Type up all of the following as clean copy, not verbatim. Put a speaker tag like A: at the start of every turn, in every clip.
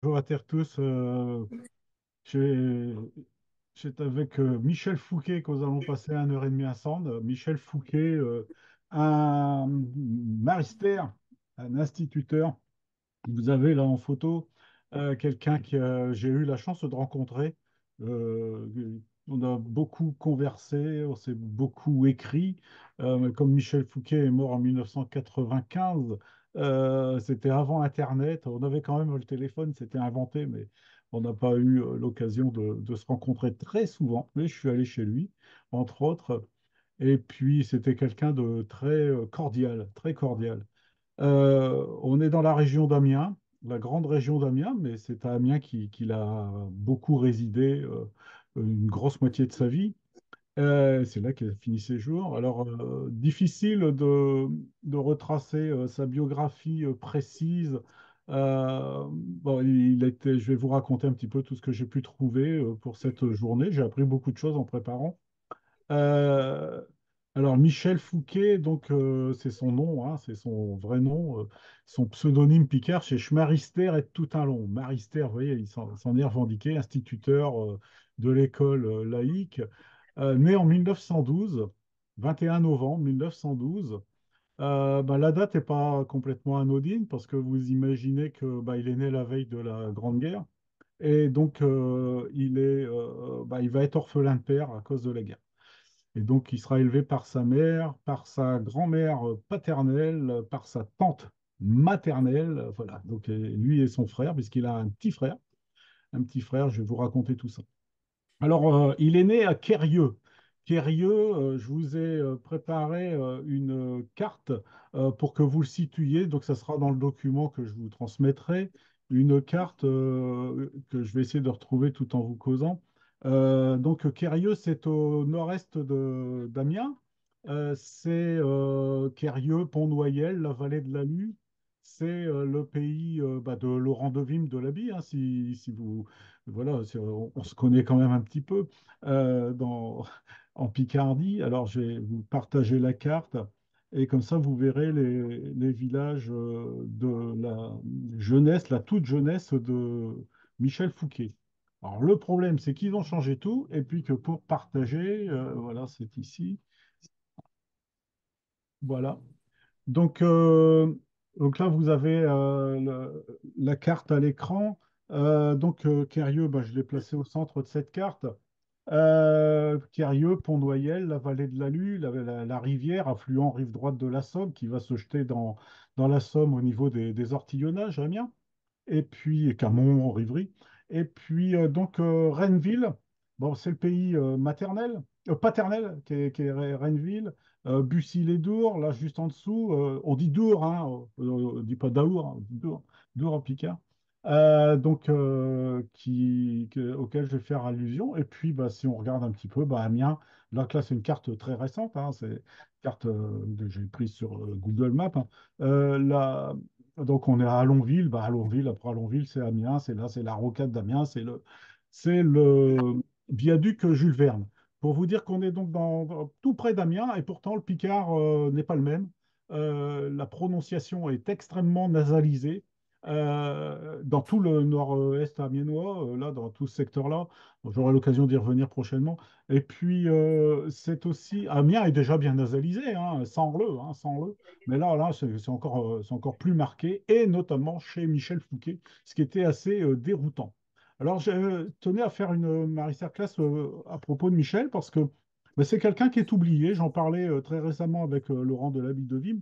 A: Bonjour à terre tous. J'ai- J'étais avec Michel Fouquet que nous allons passer 1 heure et demie ensemble. Michel Fouquet, un maristaire, un instituteur. Vous avez là en photo quelqu'un que j'ai eu la chance de rencontrer. On a beaucoup conversé, on s'est beaucoup écrit. Mais comme Michel Fouquet est mort en 1995, c'était avant Internet. On avait quand même le téléphone, c'était inventé, mais on n'a pas eu l'occasion de se rencontrer très souvent. Mais je suis allé chez lui, entre autres. Et puis, c'était quelqu'un de très cordial, très cordial. On est dans la région d'Amiens, la grande région d'Amiens, mais c'est à Amiens qu'il a beaucoup résidé une grosse moitié de sa vie. C'est là qu'il a fini ses jours. Alors, difficile de retracer sa biographie précise. Bon, je vais vous raconter un petit peu tout ce que j'ai pu trouver pour cette journée. J'ai appris beaucoup de choses en préparant. Euh, alors, Michel Fouquet, donc c'est son nom, hein, c'est son vrai nom. Son pseudonyme Picard, c'est Schmarister et tout un long. Marister, vous voyez, il s'en est revendiqué, instituteur de l'école laïque, né en 1912, 21 novembre 1912. La date n'est pas complètement anodine parce que vous imaginez que il est né la veille de la Grande Guerre et donc il va être orphelin de père à cause de la guerre. Et donc, il sera élevé par sa mère, par sa grand-mère paternelle, par sa tante maternelle. Voilà. Donc, lui et son frère, puisqu'il a un petit frère. Un petit frère, je vais vous raconter tout ça. Alors, il est né à Quérieux. Quérieux, je vous ai préparé une carte pour que vous le situiez. Donc, ça sera dans le document que je vous transmettrai. Une carte que je vais essayer de retrouver tout en vous causant. Donc, Quérieux, c'est au nord-est d'Amiens. C'est Quérieux, Pont-Noyel, la vallée de la Lue. C'est le pays de Laurent de Vim de l'Abbey, hein, si vous, voilà, on se connaît quand même un petit peu en Picardie. Alors, je vais vous partager la carte et comme ça, vous verrez les villages de la jeunesse, la toute jeunesse de Michel Fouquet. Alors, le problème, c'est qu'ils ont changé tout et puis que pour partager, voilà, c'est ici. Voilà. Donc, euh, donc là, vous avez la carte à l'écran. Quérieux, je l'ai placé au centre de cette carte. Quérieux, Pont-Noyel, la vallée de la Lue, la rivière, affluent rive droite de la Somme, qui va se jeter dans la Somme au niveau des Ortillonnages, Amiens et puis Camon, Rivry. Et puis Renneville, bon, c'est le pays paternel qui est Renneville, Bussy-les-Dours, là juste en dessous, on dit Dour, hein, on dit pas Daour, hein, on dit Dour, Dour en Picard. Auquel je vais faire allusion. Et puis, si on regarde un petit peu, Amiens, là, c'est une carte très récente, hein, c'est une carte que j'ai prise sur Google Maps, hein. Là, donc on est à Allonville, Allonville, après Allonville, c'est Amiens, c'est là, c'est la rocade d'Amiens, c'est le viaduc Jules Verne. Pour vous dire qu'on est donc tout près d'Amiens, et pourtant le Picard n'est pas le même. La prononciation est extrêmement nasalisée. Dans tout le nord-est amiénois, là, dans tout ce secteur-là, bon, j'aurai l'occasion d'y revenir prochainement. Et puis, c'est aussi, Amiens est déjà bien nasalisé, hein, sans le. Mais là, c'est encore plus marqué, et notamment chez Michel Fouquet, ce qui était assez déroutant. Alors, je tenais à faire une masterclass à propos de Michel, parce que c'est quelqu'un qui est oublié. J'en parlais très récemment avec Laurent Delaby de Vim.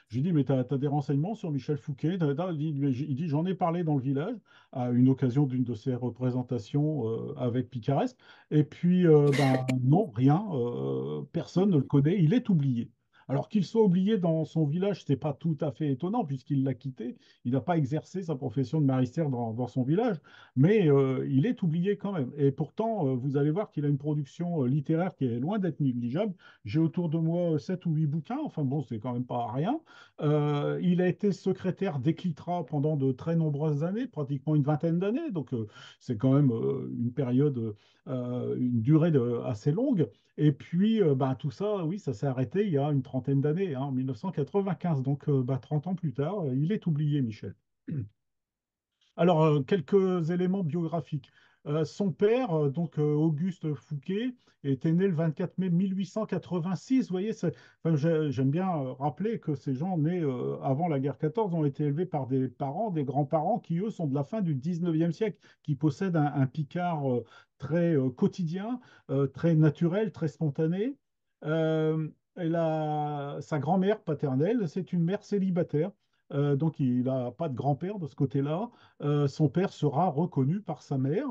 A: J'ai dit, mais tu as des renseignements sur Michel Fouquet? Il dit, j'en ai parlé dans le village à une occasion d'une de ses représentations avec Picaresque. Et puis, non, rien, personne ne le connaît, il est oublié. Alors qu'il soit oublié dans son village, c'est pas tout à fait étonnant puisqu'il l'a quitté. Il n'a pas exercé sa profession de maristaire dans son village, mais il est oublié quand même. Et pourtant, vous allez voir qu'il a une production littéraire qui est loin d'être négligeable. J'ai autour de moi 7 ou 8 bouquins, enfin bon, c'est quand même pas rien. Il a été secrétaire d'Éclitra pendant de très nombreuses années, pratiquement une vingtaine d'années, donc c'est quand même une période, une durée assez longue. Et puis, tout ça, oui, ça s'est arrêté il y a une trentaine d'années, hein, en 1995, donc 30 ans plus tard, il est oublié, Michel. Alors, quelques éléments biographiques. Son père, Auguste Fouquet, était né le 24 mai 1886. Vous voyez, enfin, j'aime bien rappeler que ces gens nés avant la guerre 14 ont été élevés par des parents, des grands-parents qui, eux, sont de la fin du 19e siècle, qui possèdent un Picard très quotidien, très naturel, très spontané. Sa grand-mère paternelle, c'est une mère célibataire. Donc, il n'a pas de grand-père de ce côté-là. Son père sera reconnu par sa mère.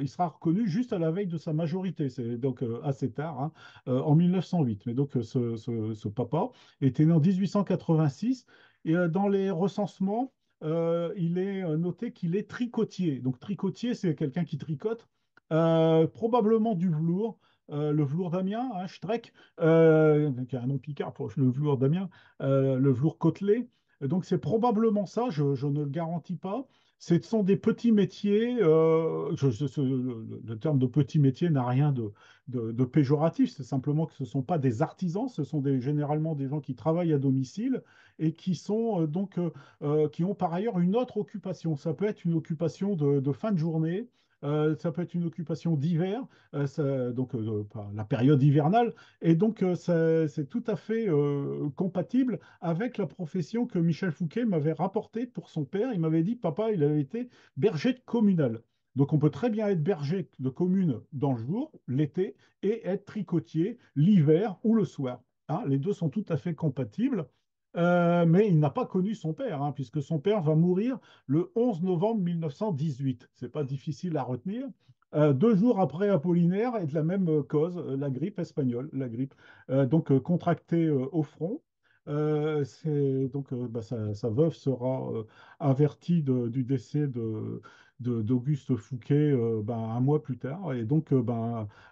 A: Il sera reconnu juste à la veille de sa majorité, c'est donc assez tard, hein, en 1908. Mais donc, ce papa était né en 1886 et dans les recensements, il est noté qu'il est tricotier. Donc, tricotier, c'est quelqu'un qui tricote, probablement du velours. Le velours d'Amiens, hein, Streck, qui a un nom picard pour le velours d'Amiens, le velours côtelé. Donc c'est probablement ça, je ne le garantis pas. Ce sont des petits métiers. Le terme de petit métier n'a rien de péjoratif. C'est simplement que ce ne sont pas des artisans, ce sont généralement des gens qui travaillent à domicile et qui sont qui ont par ailleurs une autre occupation. Ça peut être une occupation de fin de journée. Ça peut être une occupation d'hiver, par la période hivernale, et donc c'est tout à fait compatible avec la profession que Michel Fouquet m'avait rapportée pour son père. Il m'avait dit, papa, il avait été berger de communal. Donc on peut très bien être berger de commune dans le jour, l'été, et être tricotier l'hiver ou le soir. Hein, les deux sont tout à fait compatibles. Mais il n'a pas connu son père, hein, puisque son père va mourir le 11 novembre 1918. C'est pas difficile à retenir. 2 jours après Apollinaire et de la même cause, la grippe espagnole, la grippe contractée au front. Sa veuve sera avertie du décès d'Auguste Fouquet un mois plus tard. Et donc,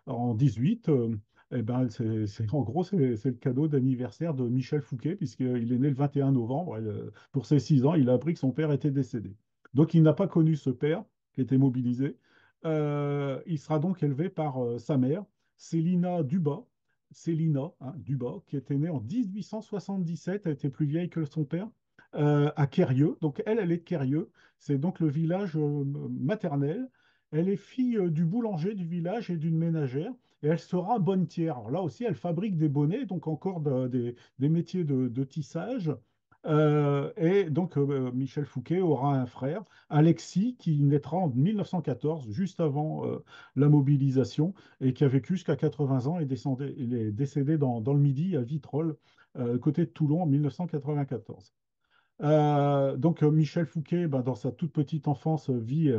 A: en 18, en gros, c'est le cadeau d'anniversaire de Michel Fouquet, puisqu'il est né le 21 novembre. Et, pour ses 6 ans, il a appris que son père était décédé. Donc, il n'a pas connu ce père qui était mobilisé. Il sera donc élevé par sa mère, Célina Dubas, Célina, hein, Dubas, qui était née en 1877, elle était plus vieille que son père, à Quérieux. Donc elle est de Quérieux, c'est donc le village maternel. Elle est fille du boulanger du village et d'une ménagère, et elle sera bonnetière. Alors là aussi, elle fabrique des bonnets, donc encore des métiers de tissage. Michel Fouquet aura un frère, Alexis, qui naîtra en 1914, juste avant la mobilisation, et qui a vécu jusqu'à 80 ans et il est décédé dans le Midi, à Vitrolles, côté de Toulon, en 1994. Michel Fouquet, dans sa toute petite enfance, vit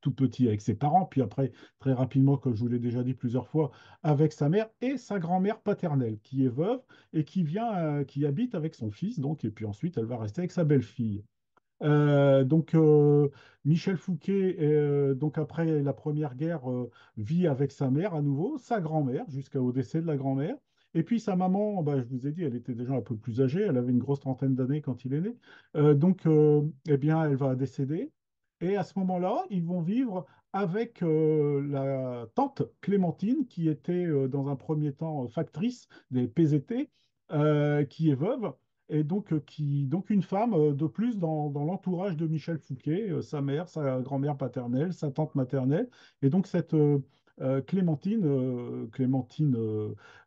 A: tout petit avec ses parents, puis après, très rapidement, comme je vous l'ai déjà dit plusieurs fois, avec sa mère et sa grand-mère paternelle, qui est veuve et qui habite avec son fils, donc, et puis ensuite, elle va rester avec sa belle-fille. Michel Fouquet, donc après la Première Guerre, vit avec sa mère à nouveau, sa grand-mère, jusqu'au décès de la grand-mère. Et puis sa maman, je vous ai dit, elle était déjà un peu plus âgée, elle avait une grosse trentaine d'années quand il est né. Eh bien, elle va décéder. Et à ce moment-là, ils vont vivre avec la tante Clémentine, qui était dans un premier temps factrice des PZT, qui est veuve et donc une femme de plus dans l'entourage de Michel Fouquet, sa mère, sa grand-mère paternelle, sa tante maternelle, et donc cette Clémentine,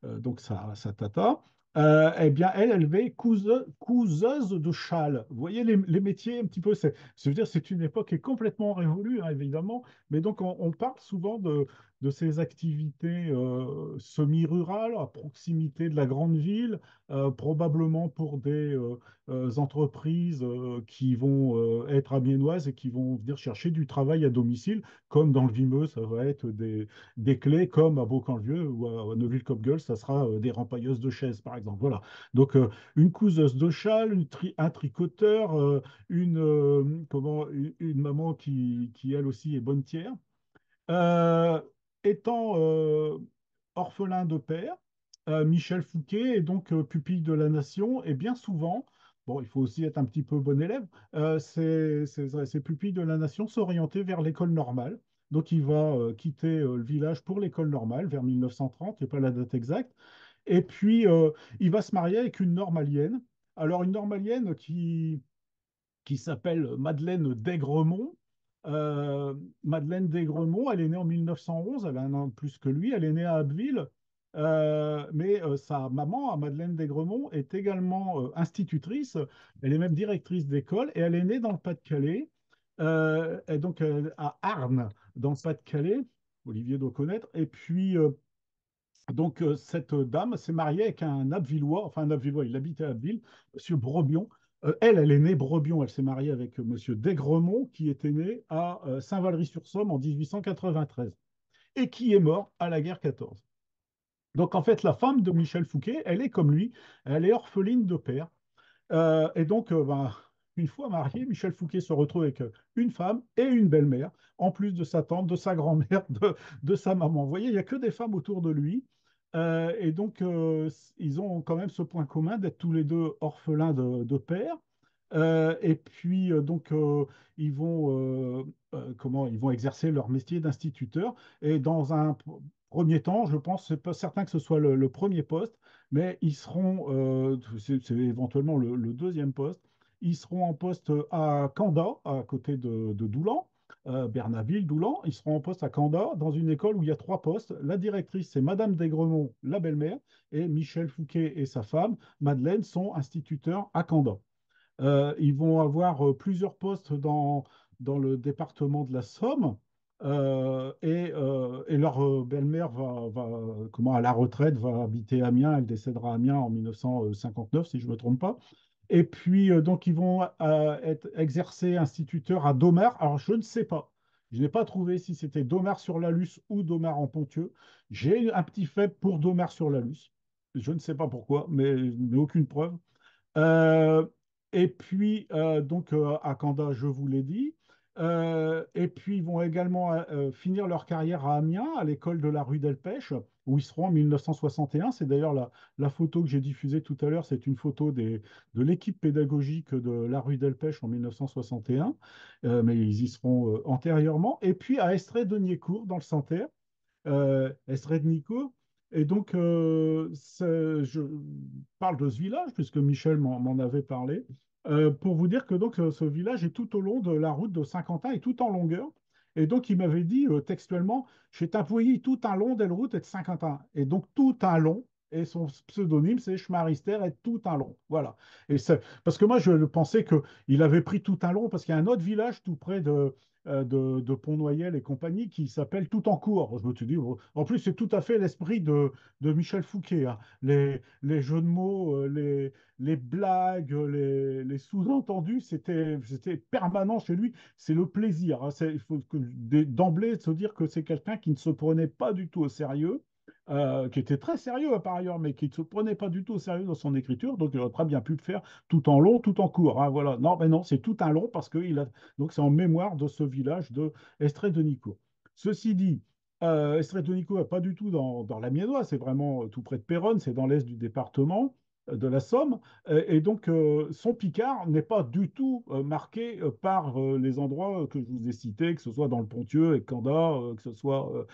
A: donc sa tata, eh bien, elle est couseuse de châles. Vous voyez les métiers un petit peu, je veux dire, c'est une époque qui est complètement révolue, hein, évidemment, mais donc on parle souvent de ces activités semi-rurales, à proximité de la grande ville, probablement pour des entreprises qui vont être amiénoises et qui vont venir chercher du travail à domicile, comme dans le Vimeux, ça va être des clés, comme à Beaucamp-le-Vieux ou à Neuville-Coppegel, ça sera des rempailleuses de chaises, par exemple. Voilà. Donc, une couseuse de châle, un tricoteur, une maman qui, elle aussi, est bonnetière. Euh, Étant orphelin de père, Michel Fouquet est donc pupille de la Nation et bien souvent, bon, il faut aussi être un petit peu bon élève, ces pupilles de la Nation s'orienter vers l'école normale. Donc il va quitter le village pour l'école normale vers 1930, il n'y a pas la date exacte. Et puis il va se marier avec une normalienne. Alors une normalienne qui s'appelle Madeleine d'Aigremont. Euh, Madeleine d'Aigremont, elle est née en 1911, elle a un an de plus que lui, elle est née à Abbeville. Mais sa maman, à Madeleine d'Aigremont, est également institutrice, elle est même directrice d'école et elle est née dans le Pas-de-Calais, et donc à Arnes, dans le Pas-de-Calais, Olivier doit connaître. Et puis, cette dame s'est mariée avec un Abbvillois, enfin un Abbvillois, il habitait à Abbeville, Monsieur Brebion. Elle est née Brebion, elle s'est mariée avec Monsieur d'Aigremont, qui était né à Saint-Valery-sur-Somme en 1893 et qui est mort à la guerre 14. Donc en fait, la femme de Michel Fouquet, elle est comme lui, elle est orpheline de père. Une fois marié, Michel Fouquet se retrouve avec une femme et une belle-mère, en plus de sa tante, de sa grand-mère, de sa maman. Vous voyez, il n'y a que des femmes autour de lui. Ils ont quand même ce point commun d'être tous les deux orphelins de père. Et puis, ils vont exercer leur métier d'instituteur. Et dans un premier temps, je pense, c'est pas certain que ce soit le premier poste, mais ils seront, c'est éventuellement le deuxième poste, ils seront en poste à Canda, à côté de Doulan, Bernaville, Doulan. Ils seront en poste à Canda, dans une école où il y a trois postes. La directrice, c'est Madame d'Aigremont, la belle-mère, et Michel Fouquet et sa femme, Madeleine, sont instituteurs à Canda. Ils vont avoir plusieurs postes dans le département de la Somme. Et leur belle-mère à la retraite, va habiter Amiens. Elle décédera à Amiens en 1959, si je ne me trompe pas. Et puis, ils vont être exercer instituteurs à Domar. Alors, je ne sais pas. Je n'ai pas trouvé si c'était Domar-sur-la-Luce ou Domar en Ponthieu. J'ai un petit faible pour Domar-sur-la-Luce. Je ne sais pas pourquoi, mais aucune preuve. Euh, et puis, à Kanda, je vous l'ai dit. Et puis, ils vont également finir leur carrière à Amiens, à l'école de la rue Delpech, où ils seront en 1961. C'est d'ailleurs la photo que j'ai diffusée tout à l'heure, c'est une photo de l'équipe pédagogique de la rue Delpech en 1961, mais ils y seront antérieurement. Et puis, à Estrée-de-Niécourt, dans le Santerre, Estrednico. Et je parle de ce village, puisque Michel m'en avait parlé, pour vous dire que ce village est tout au long de la route de Saint-Quentin et tout en longueur. Et donc, il m'avait dit textuellement, j'ai employé tout un long de la route et de Saint-Quentin. Et donc, tout un long, et son pseudonyme, c'est Schmarister et tout un long. Voilà. Parce que moi, je pensais qu'il avait pris tout un long, parce qu'il y a un autre village tout près de Pont-Noyel et compagnie qui s'appelle Tout en cours. Je me suis dit, oh, en plus, c'est tout à fait l'esprit de Michel Fouquet, hein. Les jeux de mots, les blagues, les sous-entendus, c'était permanent chez lui. C'est le plaisir, hein. Il faut d'emblée se dire que c'est quelqu'un qui ne se prenait pas du tout au sérieux. Qui était très sérieux par ailleurs, mais qui ne se prenait pas du tout au sérieux dans son écriture, donc il aurait très bien pu le faire tout en long, tout en court, hein, voilà. Non, mais non, c'est tout un long parce qu'il a donc, c'est en mémoire de ce village de Estrée-de-Nicourt. Ceci dit, Estrée-de-Nicourt n'est pas du tout dans l'Amiénois, c'est vraiment tout près de Péronne, c'est dans l'est du département de la Somme. Son Picard n'est pas du tout marqué par les endroits que je vous ai cités, que ce soit dans le Ponthieu, avec Canda, que ce soit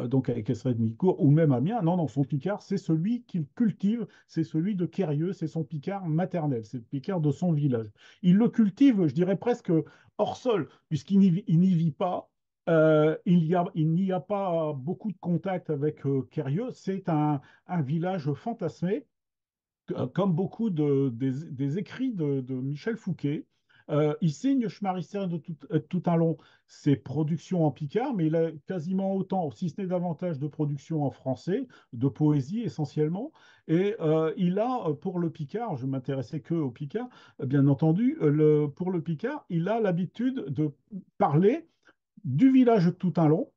A: donc avec Estrée-de-Nicourt ou même Amiens. Non, non, son Picard, c'est celui qu'il cultive, c'est celui de Quérieux, c'est son Picard maternel, c'est le Picard de son village. Il le cultive, je dirais presque hors sol, puisqu'il n'y vit pas. Il n'y a pas beaucoup de contact avec Quérieux. C'est un village fantasmé, comme beaucoup des écrits de Michel Fouquet. Il signe Schmarister tout un long ses productions en picard, mais il a quasiment autant, si ce n'est davantage, de productions en français, de poésie essentiellement. Et il a, pour le picard, je m'intéressais que au picard, bien entendu, pour le picard, il a l'habitude de parler du village de tout un long.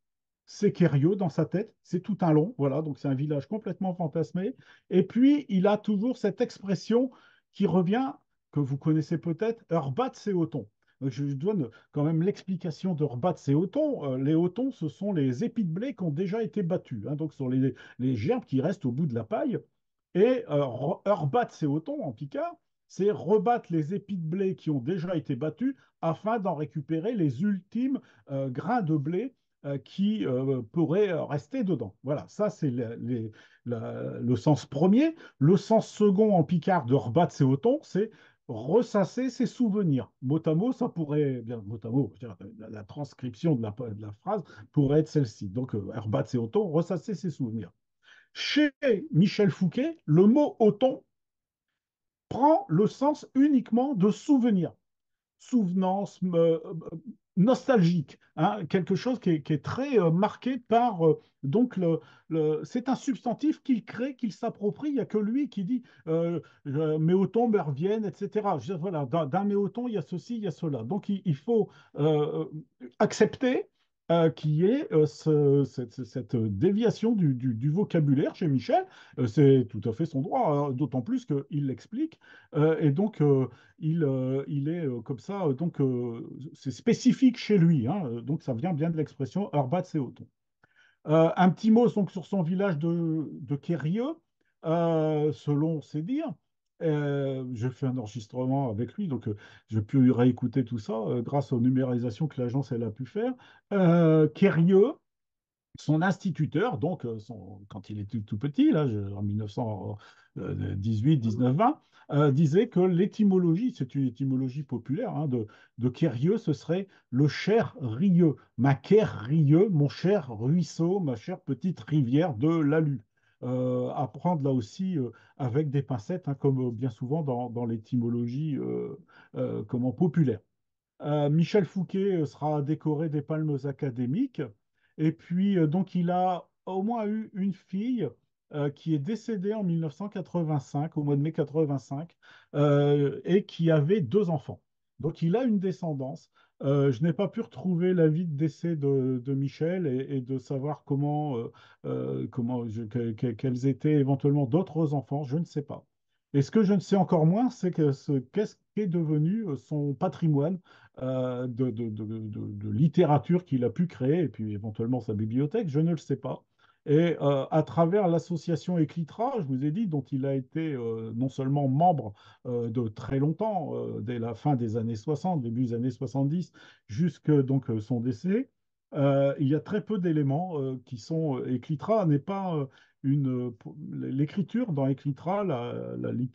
A: C'est Quérieux dans sa tête, c'est tout un long, voilà, donc c'est un village complètement fantasmé. Et puis, il a toujours cette expression qui revient, que vous connaissez peut-être, Heurbat c'est Othon. Donc, je donne quand même l'explication de Heurbat c'est Othon. Les Othons, ce sont les épis de blé qui ont déjà été battus, hein, donc ce sont les gerbes qui restent au bout de la paille. Et Heurbat c'est Othon en picard, c'est rebattre les épis de blé qui ont déjà été battus afin d'en récupérer les ultimes grains de blé qui pourraient rester dedans. Voilà, ça c'est le sens premier. Le sens second en picard de rebattre ses otons, c'est ressasser ses souvenirs. Mot à mot, ça pourrait, bien, mot à mot, je veux dire, la transcription de la phrase pourrait être celle-ci. Donc, Herbat et Othon, ressasser ses souvenirs. Chez Michel Fouquet, le mot Othon prend le sens uniquement de souvenir, souvenance, nostalgique, hein, quelque chose qui est très marqué par donc c'est un substantif qu'il crée, qu'il s'approprie. Il n'y a que lui qui dit méoton me reviennent, etc. Je veux dire, voilà, d'un méoton, il y a ceci, il y a cela. Donc il faut euh, accepter qu'il y ait cette déviation du vocabulaire chez Michel. C'est tout à fait son droit, hein, d'autant plus qu'il l'explique. Et donc, il est comme ça, c'est spécifique chez lui, hein, donc ça vient bien de l'expression Urbat Seoton. Un petit mot donc, sur son village de Quérieux, selon ses dires. J'ai fait un enregistrement avec lui, donc j'ai pu réécouter tout ça grâce aux numérisations que l'agence elle a pu faire. Quérieux, son instituteur, donc quand il était tout petit, là, en 1918, 1920, disait que l'étymologie, c'est une étymologie populaire, hein, de Quérieux, ce serait le cher rieux, ma ker rieux, mon cher ruisseau, ma chère petite rivière de l'Alu. À prendre là aussi avec des pincettes, hein, comme bien souvent dans l'étymologie comment, populaire. Michel Fouquet sera décoré des palmes académiques. Et puis, donc, il a au moins eu une fille qui est décédée en 1985, au mois de mai 85, et qui avait deux enfants. Donc, il a une descendance. Je n'ai pas pu retrouver la vie de décès de Michel et de savoir quels étaient éventuellement d'autres enfants. Je ne sais pas. Et ce que je ne sais encore moins, c'est qu'est-ce qu'est devenu son patrimoine de littérature qu'il a pu créer, et puis éventuellement sa bibliothèque, je ne le sais pas. Et à travers l'association Éclitra, je vous ai dit, dont il a été non seulement membre de très longtemps, dès la fin des années 60, début des années 70, jusque donc son décès, il y a très peu d'éléments qui sont. Éclitra n'est pas l'écriture dans Éclitra,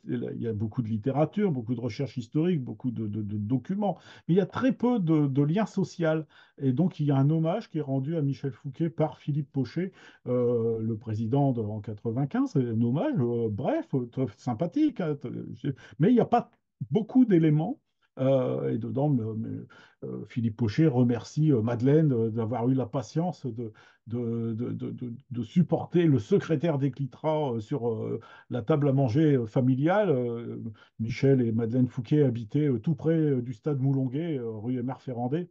A: il y a beaucoup de littérature, beaucoup de recherches historiques, beaucoup de documents, mais il y a très peu de liens sociaux. Et donc, il y a un hommage qui est rendu à Michel Fouquet par Philippe Pochet, le président en 95. C'est un hommage, bref, très sympathique, hein, mais il n'y a pas beaucoup d'éléments. Et dedans, Philippe Pochet remercie Madeleine d'avoir eu la patience de supporter le secrétaire d'Éclitra sur la table à manger familiale. Michel et Madeleine Fouquet habitaient tout près du stade Moulonguet, rue Aimère Ferrandé.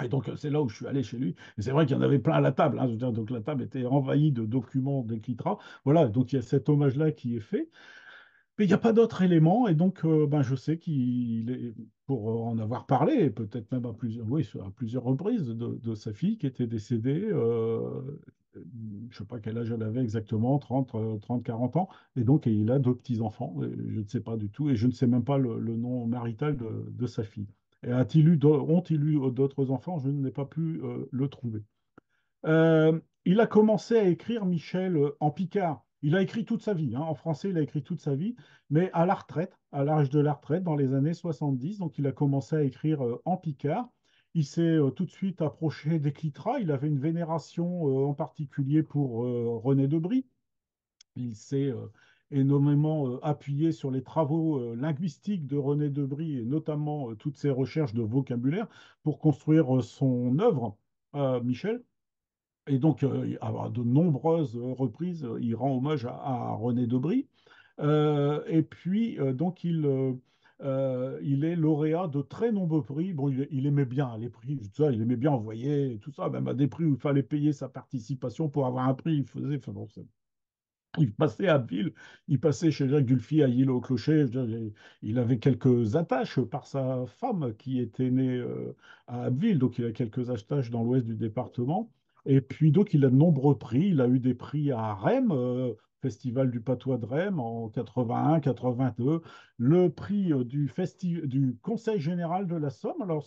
A: Et donc, c'est là où je suis allé chez lui. Et c'est vrai qu'il y en avait plein à la table, hein. Je veux dire, donc, la table était envahie de documents d'Éclitra. Voilà, donc il y a cet hommage-là qui est fait. Mais il n'y a pas d'autres éléments, et donc ben, je sais qu'il est, pour en avoir parlé, et peut-être même à plusieurs, oui, à plusieurs reprises, de sa fille qui était décédée. Je ne sais pas quel âge elle avait exactement, 30, 30, 40 ans, et donc il a deux petits-enfants, et je ne sais pas du tout, et je ne sais même pas le nom marital de sa fille. Et ont-ils eu d'autres enfants? Je n'ai pas pu le trouver. Il a commencé à écrire, Michel, en picard. Il a écrit toute sa vie, hein. En français, il a écrit toute sa vie, mais à la retraite, à l'âge de la retraite, dans les années 70, donc il a commencé à écrire en picard. Il s'est tout de suite approché d'Éclitra. Il avait une vénération en particulier pour René Debrie. Il s'est énormément appuyé sur les travaux linguistiques de René Debrie et notamment toutes ses recherches de vocabulaire pour construire son œuvre, Michel. Et donc, à de nombreuses reprises, il rend hommage à René Debrie. Et puis, donc, il est lauréat de très nombreux prix. Bon, il aimait bien les prix, tout ça, il aimait bien envoyer tout ça, même à des prix où il fallait payer sa participation pour avoir un prix. Il faisait, enfin, bon, il passait à Abbeville, il passait chez Jacques Gulfi à Île-au-Clocher. Je veux dire, il avait quelques attaches par sa femme qui était née à Abbeville, donc il a quelques attaches dans l'ouest du département. Et puis donc il a de nombreux prix. Il a eu des prix à Rennes, Festival du Patois de Rème en 81, 82, le prix du Conseil général de la Somme. Alors,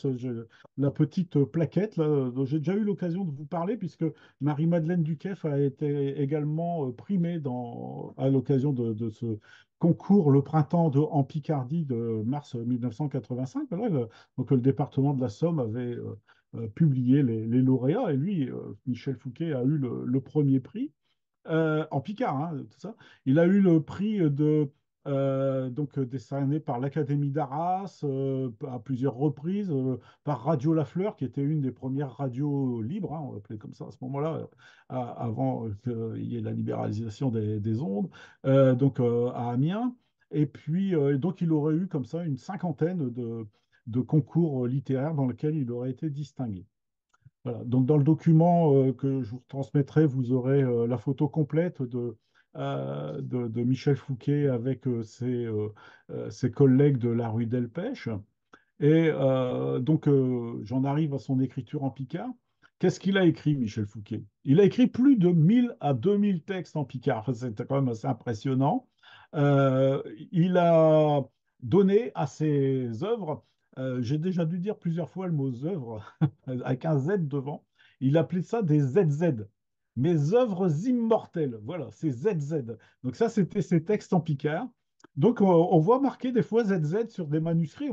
A: la petite plaquette, là, dont j'ai déjà eu l'occasion de vous parler, puisque Marie-Madeleine Duquesne a été également primée à l'occasion de ce concours Le Printemps en Picardie de mars 1985. Voilà, donc, le département de la Somme avait publié les lauréats, et lui, Michel Fouquet, a eu le premier prix en Picard, hein, tout ça. Il a eu le prix décerné par l'Académie d'Arras à plusieurs reprises, par Radio Lafleur, qui était une des premières radios libres, hein, on l'appelait comme ça à ce moment-là, avant qu'il y ait la libéralisation des ondes, à Amiens. Et puis, donc, il aurait eu comme ça une cinquantaine de concours littéraires dans lesquels il aurait été distingué. Voilà. Donc, dans le document que je vous transmettrai, vous aurez la photo complète de Michel Fouquet avec ses collègues de la rue Delpech. Et j'en arrive à son écriture en picard. Qu'est-ce qu'il a écrit, Michel Fouquet? Il a écrit plus de 1000 à 2000 textes en picard. Enfin, c'était quand même assez impressionnant. Euh, il a donné à ses œuvres, j'ai déjà dû dire plusieurs fois le mot œuvre, avec un Z devant, il appelait ça des ZZ. Mes œuvres immortelles. Voilà, c'est ZZ. Donc ça, c'était ses textes en picard. Donc, on voit marquer des fois ZZ sur des manuscrits.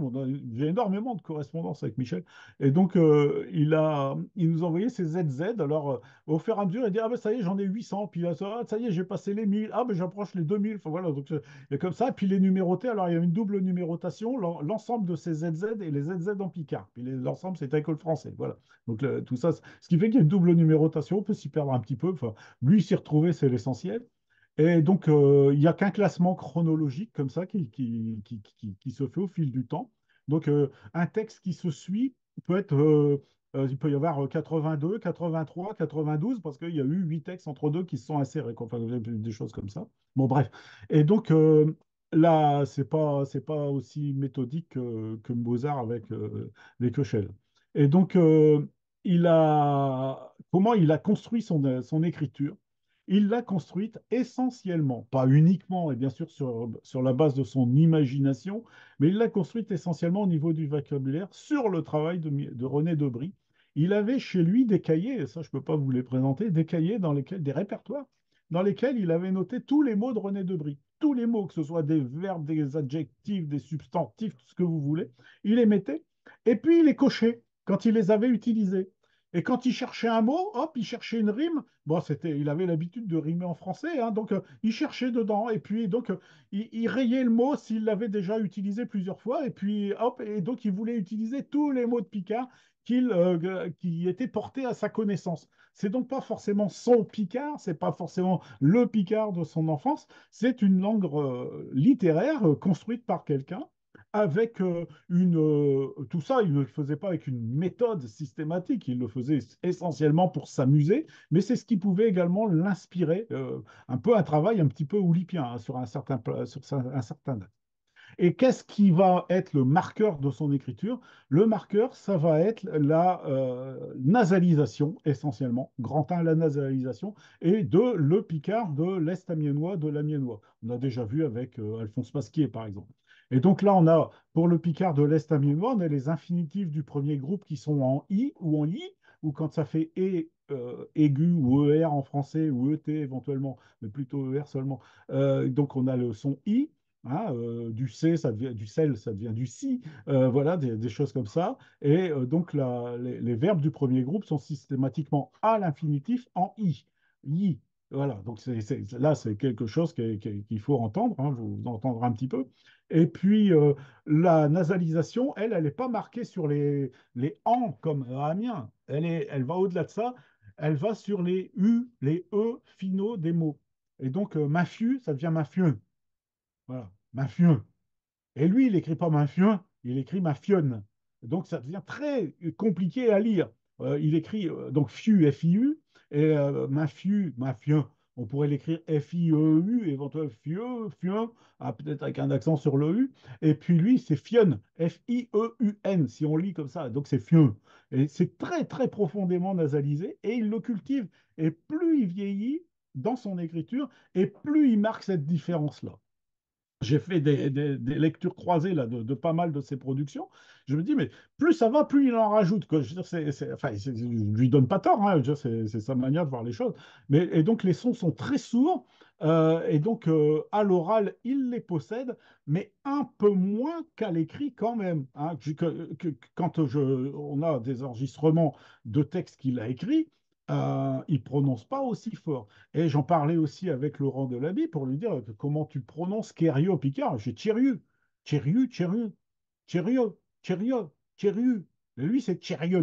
A: J'ai énormément de correspondance avec Michel. Et donc, il nous a envoyé ces ZZ. Alors, au fur et à mesure, il dit, ah ben ça y est, j'en ai 800. Puis, ça y est, j'ai passé les 1000. Ah ben j'approche les 2000. Enfin, voilà, donc, et comme ça. Puis, les numérotés. Alors, il y a une double numérotation, l'ensemble de ces ZZ et les ZZ en Picard. Puis, l'ensemble, c'est avec le français. Voilà. Donc, tout ça, ce qui fait qu'il y a une double numérotation. On peut s'y perdre un petit peu. Enfin, lui, s'y retrouver, c'est l'essentiel. Et donc, il n'y a qu'un classement chronologique comme ça qui se fait au fil du temps. Donc, un texte qui se suit peut être, il peut y avoir 82, 83, 92, parce qu'il y a eu 8 textes entre deux qui se sont insérés, quoi. Enfin, des choses comme ça. Bon, bref. Et donc, là, c'est pas aussi méthodique que Mozart avec les Köchel. Et donc, comment il a construit son écriture? Il l'a construite essentiellement, pas uniquement, et bien sûr sur la base de son imagination, mais il l'a construite essentiellement au niveau du vocabulaire, sur le travail de René Debry. Il avait chez lui des cahiers, et ça je ne peux pas vous les présenter, des cahiers des répertoires, dans lesquels il avait noté tous les mots de René Debry. Tous les mots, que ce soit des verbes, des adjectifs, des substantifs, tout ce que vous voulez, il les mettait, et puis il les cochait quand il les avait utilisés. Et quand il cherchait un mot, hop, il cherchait une rime. Bon, il avait l'habitude de rimer en français, hein, donc il cherchait dedans. Et puis, donc, il rayait le mot s'il l'avait déjà utilisé plusieurs fois. Et puis, hop, et donc, il voulait utiliser tous les mots de Picard qui étaient portés à sa connaissance. C'est donc pas forcément son Picard, c'est pas forcément le Picard de son enfance. C'est une langue littéraire construite par quelqu'un avec tout ça, il ne le faisait pas avec une méthode systématique, il le faisait essentiellement pour s'amuser, mais c'est ce qui pouvait également l'inspirer, un peu un travail un petit peu oulipien, hein, sur un certain date. Et qu'est-ce qui va être le marqueur de son écriture? Le marqueur, ça va être la nasalisation, essentiellement, grand 1, la nasalisation, et le Picard de l'Est amiénois, de l'amiénois. On a déjà vu avec Alphonse Pasquier, par exemple. Et donc là, pour le Picard de l'Est amiénois, on a les infinitifs du premier groupe qui sont en I ou en I, ou quand ça fait aigu ou ER en français, ou ET éventuellement, mais plutôt ER seulement. Donc on a le son I. Hein, du C, du sel, ça devient du si, voilà, des choses comme ça. Et donc, les verbes du premier groupe sont systématiquement à l'infinitif en i. I. Voilà, donc là, c'est quelque chose qu'il faut entendre, hein, vous entendrez un petit peu. Et puis, la nasalisation, elle n'est pas marquée sur les en comme à Amiens. Elle va au-delà de ça, elle va sur les u, les e finaux des mots. Et donc, mafieux, ça devient mafieux. Voilà, mafieux. Et lui, il n'écrit pas mafieux, il écrit mafionne. Donc ça devient très compliqué à lire. Il écrit donc fiu, F-I-U, et mafieux, mafieux. On pourrait l'écrire F-I-E-U, éventuellement fieu, fieu, peut-être avec un accent sur le U. Et puis lui, c'est fionne, F-I-E-U-N, si on lit comme ça. Donc c'est fieu. Et c'est très, très profondément nasalisé, et il le cultive. Et plus il vieillit, dans son écriture, et plus il marque cette différence-là. J'ai fait des lectures croisées là, de pas mal de ses productions. Je me dis, mais plus ça va, plus il en rajoute, quoi. Je veux dire, enfin, je lui donne pas tort, hein. Je veux dire, c'est sa manière de voir les choses. Et donc, les sons sont très sourds. Et donc, à l'oral, il les possède, mais un peu moins qu'à l'écrit quand même, hein. Quand on a des enregistrements de textes qu'il a écrits, il prononce pas aussi fort. Et j'en parlais aussi avec Laurent Delaby pour lui dire comment tu prononces Kerio Picard. J'ai Thierry, Thierry, Thierry, Thierry, Thierry, Thierry. Et lui, c'est Thierry.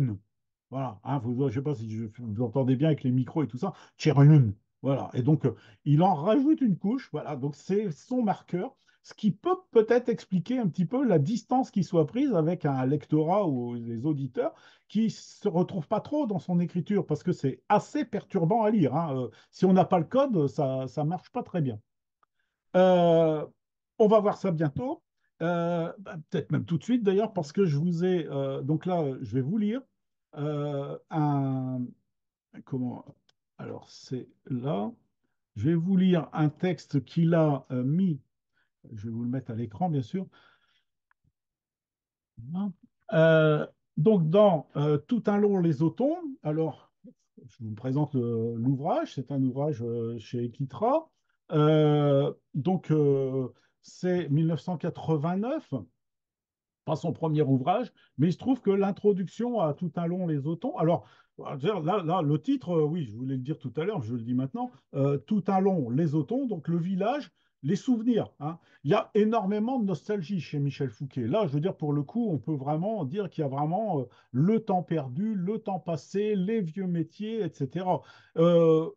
A: Voilà. Hein, je ne sais pas si vous entendez bien avec les micros et tout ça. Thierry. Voilà. Et donc, il en rajoute une couche. Voilà. Donc, c'est son marqueur. Ce qui peut peut-être expliquer un petit peu la distance qui soit prise avec un lectorat ou les auditeurs qui se retrouvent pas trop dans son écriture parce que c'est assez perturbant à lire, hein. Si on n'a pas le code, ça marche pas très bien. Euh, on va voir ça bientôt. Peut-être même tout de suite d'ailleurs, parce que je vous ai. Donc là, je vais vous lire un. Comment. Alors, c'est là. Je vais vous lire un texte qu'il a mis. Je vais vous le mettre à l'écran, bien sûr. Hein. Euh, donc, dans Tout un long les otons, alors, je vous présente l'ouvrage. C'est un ouvrage chez Equitra. C'est 1989, pas son premier ouvrage, mais il se trouve que l'introduction à Tout un long les otons. Alors, là, le titre, oui, je voulais le dire tout à l'heure, je le dis maintenant. Tout un long les otons, donc le village, les souvenirs, hein. Il y a énormément de nostalgie chez Michel Fouquet. Là, je veux dire, pour le coup, on peut vraiment dire qu'il y a vraiment le temps perdu, le temps passé, les vieux métiers, etc. Euh,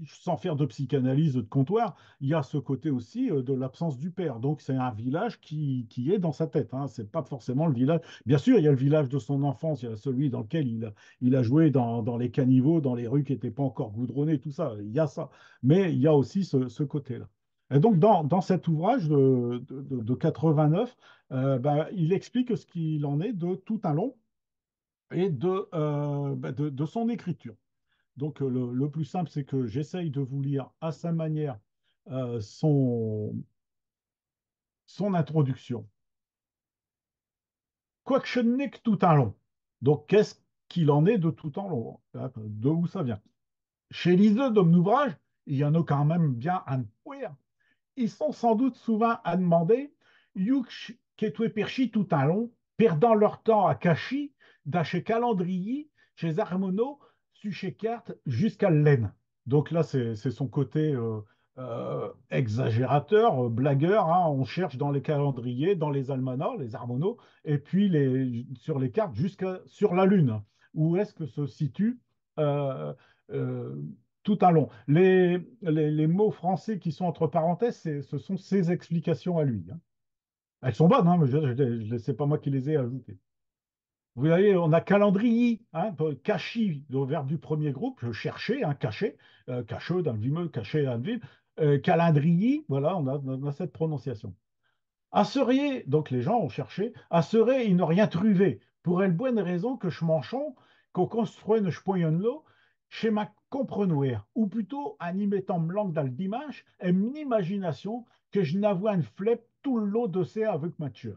A: Sans faire de psychanalyse de comptoir, il y a ce côté aussi de l'absence du père. Donc, c'est un village qui est dans sa tête, hein. C'est pas forcément le village. Bien sûr, il y a le village de son enfance, il y a celui dans lequel il a joué dans les caniveaux, dans les rues qui n'étaient pas encore goudronnées, tout ça. Il y a ça. Mais il y a aussi ce côté-là. Et donc, dans cet ouvrage de 89, il explique ce qu'il en est de Tout un long et de son écriture. Donc, le plus simple, c'est que j'essaye de vous lire à sa manière euh, son, son introduction. Quoique je n'ai que tout un long. Donc, qu'est-ce qu'il en est de tout un long? Hein, de où ça vient? Chez les d'hommes d'ouvrage, il y en a quand même bien un pouer. Ils sont sans doute souvent à demander Yuk ketwe perchi tout un long, perdant leur temps à Kashi, d'acheter calendrier chez Armono, su chez Carte, jusqu'à Laine. Donc là, c'est son côté exagérateur, blagueur, hein. On cherche dans les calendriers, dans les almanachs, les Armono, et puis sur les cartes jusqu'à sur la Lune. Où est-ce que se situe euh, euh, tout un long. Les mots français qui sont entre parenthèses, ce sont ses explications à lui, hein. Elles sont bonnes, hein, mais c'est pas moi qui les ai ajoutées. Vous voyez, on a calendrier, hein, cachi, le verbe du premier groupe, chercher, hein, cacher, cacheux dans le vimeux, cacher dans le vime. Calendrier, voilà, on a cette prononciation. Asseriez, donc les gens ont cherché, Asseriez, ils n'ont rien trouvé. Pour une bonne raison que je manchon, qu'on construit une spoyonlo, chez ma comprenouer, ou plutôt en y mettant blanc dans le dimanche, et une imagination que je n'avoue une flep tout le lot de c'est avec Mathieu.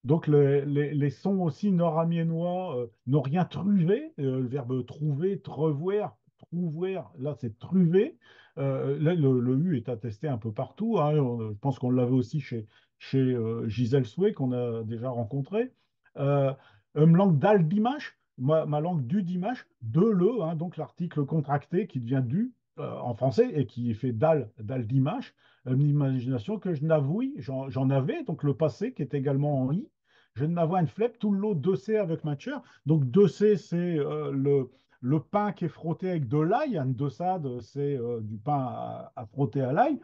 A: Donc les sons aussi nord-amiénois n'ont rien trouvé. Le verbe trouver, trevoir, trouver, là c'est truver. Là le U est attesté un peu partout, hein. Je pense qu'on l'avait aussi chez Gisèle Soué qu'on a déjà rencontré. Une langue d'al dimanche, ma langue du dimanche, de le, hein, donc l'article contracté qui devient du en français et qui fait dal dimanche. Une imagination que je n'avoue, j'en avais, donc le passé qui est également en i. Je n'avais une flemme, tout le lot de C avec Mathieu. Donc 2C, c'est le pain qui est frotté avec de l'ail. Un dossade, c'est du pain à frotter à l'ail.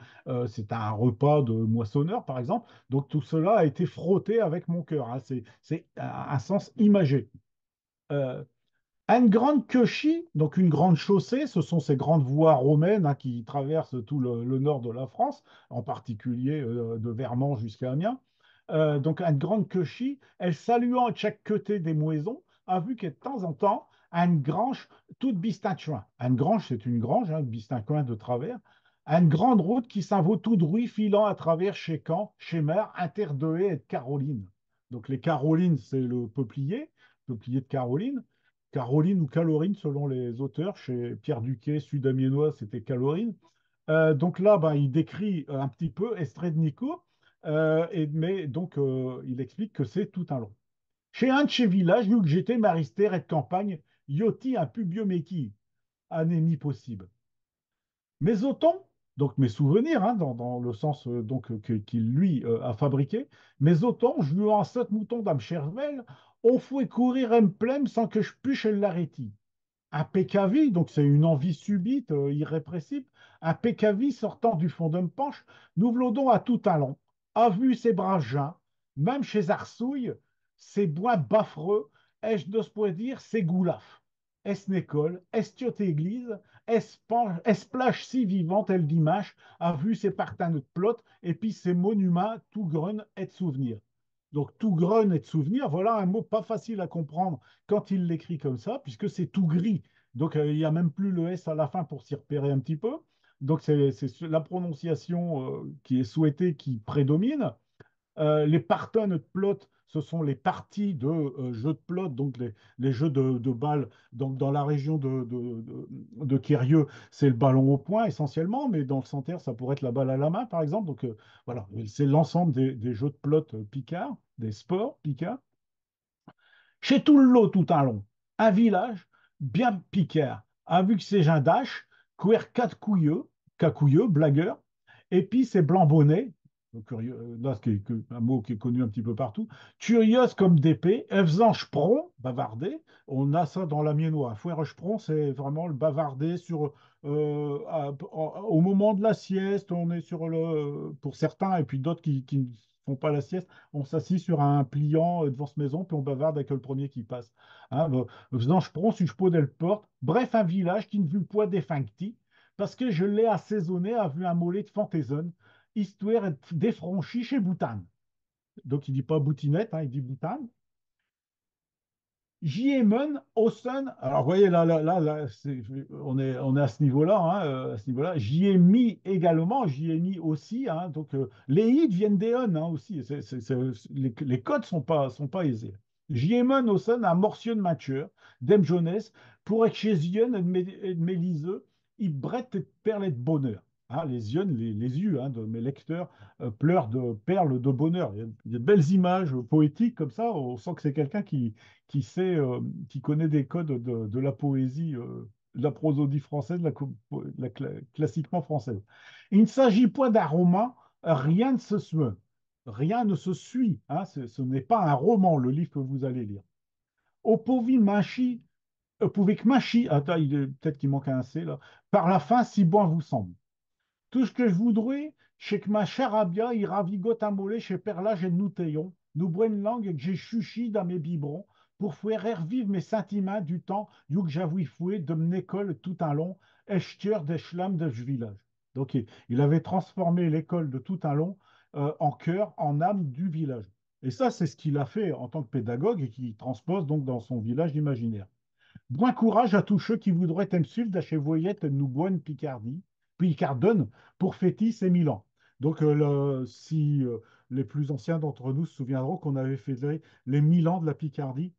A: C'est un repas de moissonneur, par exemple. Donc tout cela a été frotté avec mon cœur, hein. C'est un sens imagé. Euh, une grande queuchie, donc une grande chaussée, ce sont ces grandes voies romaines, hein, qui traversent tout le nord de la France, en particulier de Vermont jusqu'à Amiens. Donc une grande queuchie, elle saluant à chaque côté des moisons, a vu que de temps en temps, une grange toute bistinchuin. Une grange, c'est une grange, hein, bistinchuin de travers. Une grande route qui s'en vaut tout droit filant à travers chez Caen, chez Mer, interdeuée et de Caroline. Donc les Carolines, c'est le peuplier de Caroline. Caroline ou Calorine selon les auteurs. Chez Pierre Duquet, sud-amiénois, c'était Calorine. Donc là, ben, il décrit un petit peu Estrednico, mais donc il explique que c'est tout un long. Chez un de chez village, où que j'étais maristère et de campagne, yoti un pubio meki, anémie possible. Mes autant, donc mes souvenirs, hein, dans le sens donc qu'il lui a fabriqué, mes autant, je lui en 7 moutons d'âme chervel, on fouet courir un plème sans que je puisse l'arrêter. Un PKV, donc c'est une envie subite, irrépressible, un PKV sortant du fond d'un penche, nous v'lodons à tout talent, a vu ses bras jeun, même chez Arsouille, ses bois baffreux, ai-je d'ose point dire, ses goulafs. Est-ce n'école, est-ce tiote église, est-ce plage si vivante, elle dimanche, a vu ses partains de plot, et puis ses monuments tout grun et de souvenirs. Donc tout grun et de souvenirs, voilà un mot pas facile à comprendre quand il l'écrit comme ça, puisque c'est tout gris. Donc il n'y a même plus le S à la fin pour s'y repérer un petit peu. Donc c'est la prononciation qui est souhaitée qui prédomine. Les parties de plot, ce sont les parties de jeux de plot, donc les jeux de balles. Donc dans la région de Kérieux, c'est le ballon au point essentiellement, mais dans le Santerre, ça pourrait être la balle à la main, par exemple. Donc voilà, c'est l'ensemble des jeux de plot Picard, des sports Picard. Chez tout le lot, tout un long, un village bien picard, a vu que c'est gens d'âge, couer quatre couilleux, cacouilleux, blagueurs, et puis c'est blanc bonnet, là un mot qui est connu un petit peu partout, curieuse comme d'épée, elle faisant chepron, bavarder, on a ça dans la miennois. Fouer chepron, c'est vraiment le bavarder sur, au moment de la sieste, on est sur pour certains, et puis d'autres qui ne font pas la sieste, on s'assit sur un pliant devant cette maison, puis on bavarde avec le premier qui passe. Hein, faisant je prends, si je peux le porte. Bref, un village qui ne vit point défuncti, parce que je l'ai assaisonné à vu un mollet de fantaison, histoire d'effranchi chez Boutane. Donc il dit pas boutinette, hein, il dit Boutane. Jiemen, Osen, alors vous voyez là, on est à ce niveau-là, hein, à ce niveau-là. J'y ai mis également, j'y ai mis aussi, hein, donc les i viennent des on hein, aussi, les codes sont pas aisés. Jiemen, Osen, à Morcieux de Mature, Dem Jones, pour Echésion et de Méliseux, ils brettent et perles de bonheur. Hein, les yeux, les yeux hein, de mes lecteurs pleurent de perles de bonheur. Il y a des belles images poétiques comme ça, on sent que c'est quelqu'un qui sait, qui connaît des codes de la poésie, de la prosodie française, classiquement française. Il ne s'agit point d'un roman, rien ne se suit. Rien ne se suit. Hein, ce n'est pas un roman, le livre que vous allez lire. Au povi machi, pouvez que machi, attends, peut-être qu'il manque un C là, par la fin, si bon vous semble. Tout ce que je voudrais, c'est que ma charabia, il ravigote un mollet chez Perlage et nous taillons, nous une langue et que j'ai chuchi dans mes biberons, pour faire revivre mes sentiments du temps, où que j'avoue fouet de mon école tout un long, echtieur des schlamm de ce village. Donc il avait transformé l'école de tout un long en cœur, en âme du village. Et ça, c'est ce qu'il a fait en tant que pédagogue et qu'il transpose donc dans son village imaginaire. Bon courage à tous ceux qui voudraient me suivre d'acheter voyette nous bonne Picardie, Picardonne pour fêter ces 1000 ans. Donc, si les plus anciens d'entre nous se souviendront qu'on avait fêté les 1000 ans de la Picardie,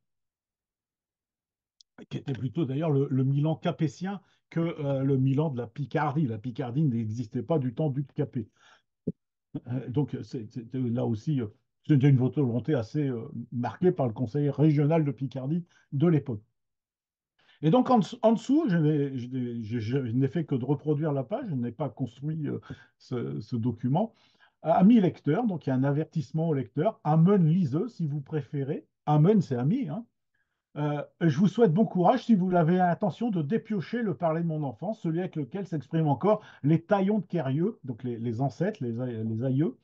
A: qui était plutôt d'ailleurs le Milan capétien que le Milan de la Picardie. La Picardie n'existait pas du temps du Capet. Donc, là aussi, c'était une volonté assez marquée par le conseil régional de Picardie de l'époque. Et donc en dessous, je n'ai fait que de reproduire la page, je n'ai pas construit ce document. Ami lecteur, donc il y a un avertissement au lecteur. Amen liseux, si vous préférez. Amen, c'est ami. Hein. Je vous souhaite bon courage si vous avez l'intention de dépiocher le parler de mon enfance, celui avec lequel s'expriment encore les taillons de Quérieux, donc les ancêtres, les aïeux,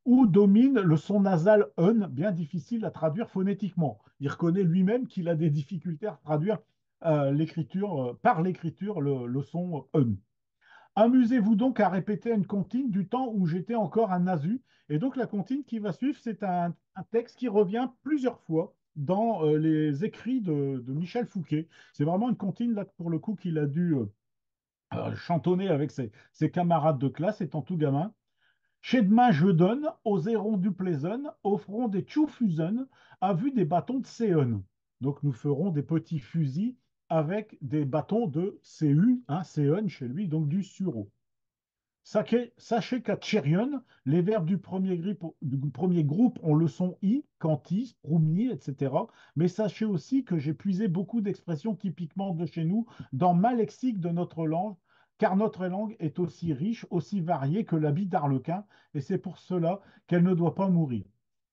A: où domine le son nasal un, bien difficile à traduire phonétiquement. Il reconnaît lui-même qu'il a des difficultés à traduire par l'écriture le son un. Amusez-vous donc à répéter une comptine du temps où j'étais encore un nasu. Et donc la comptine qui va suivre, c'est un texte qui revient plusieurs fois dans les écrits de Michel Fouquet. C'est vraiment une comptine, là, pour le coup, qu'il a dû chantonner avec ses camarades de classe étant tout gamin. Chez demain, je donne, aux hérons du Plaisonne, offrons des tchoufusen, à vue des bâtons de Séon. Donc, nous ferons des petits fusils avec des bâtons de CU, hein, Séon chez lui, donc du sureau. Sachez qu'à Tchérion, les verbes du premier groupe ont le son i, cantis, proumni, etc. Mais sachez aussi que j'ai puisé beaucoup d'expressions typiquement de chez nous dans ma lexique de notre langue, car notre langue est aussi riche, aussi variée que l'habit d'Arlequin, et c'est pour cela qu'elle ne doit pas mourir.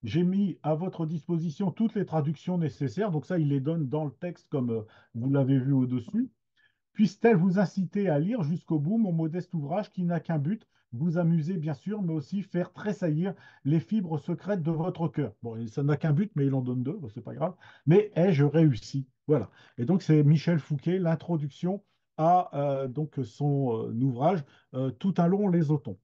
A: J'ai mis à votre disposition toutes les traductions nécessaires, donc ça, il les donne dans le texte comme vous l'avez vu au-dessus. Puisse-t-elle vous inciter à lire jusqu'au bout mon modeste ouvrage qui n'a qu'un but, vous amuser bien sûr, mais aussi faire tressaillir les fibres secrètes de votre cœur. Bon, et ça n'a qu'un but, mais il en donne deux, bon, c'est pas grave. Mais ai-je réussi? Voilà. Et donc c'est Michel Fouquet, l'introduction à donc son ouvrage Tout un long les otons.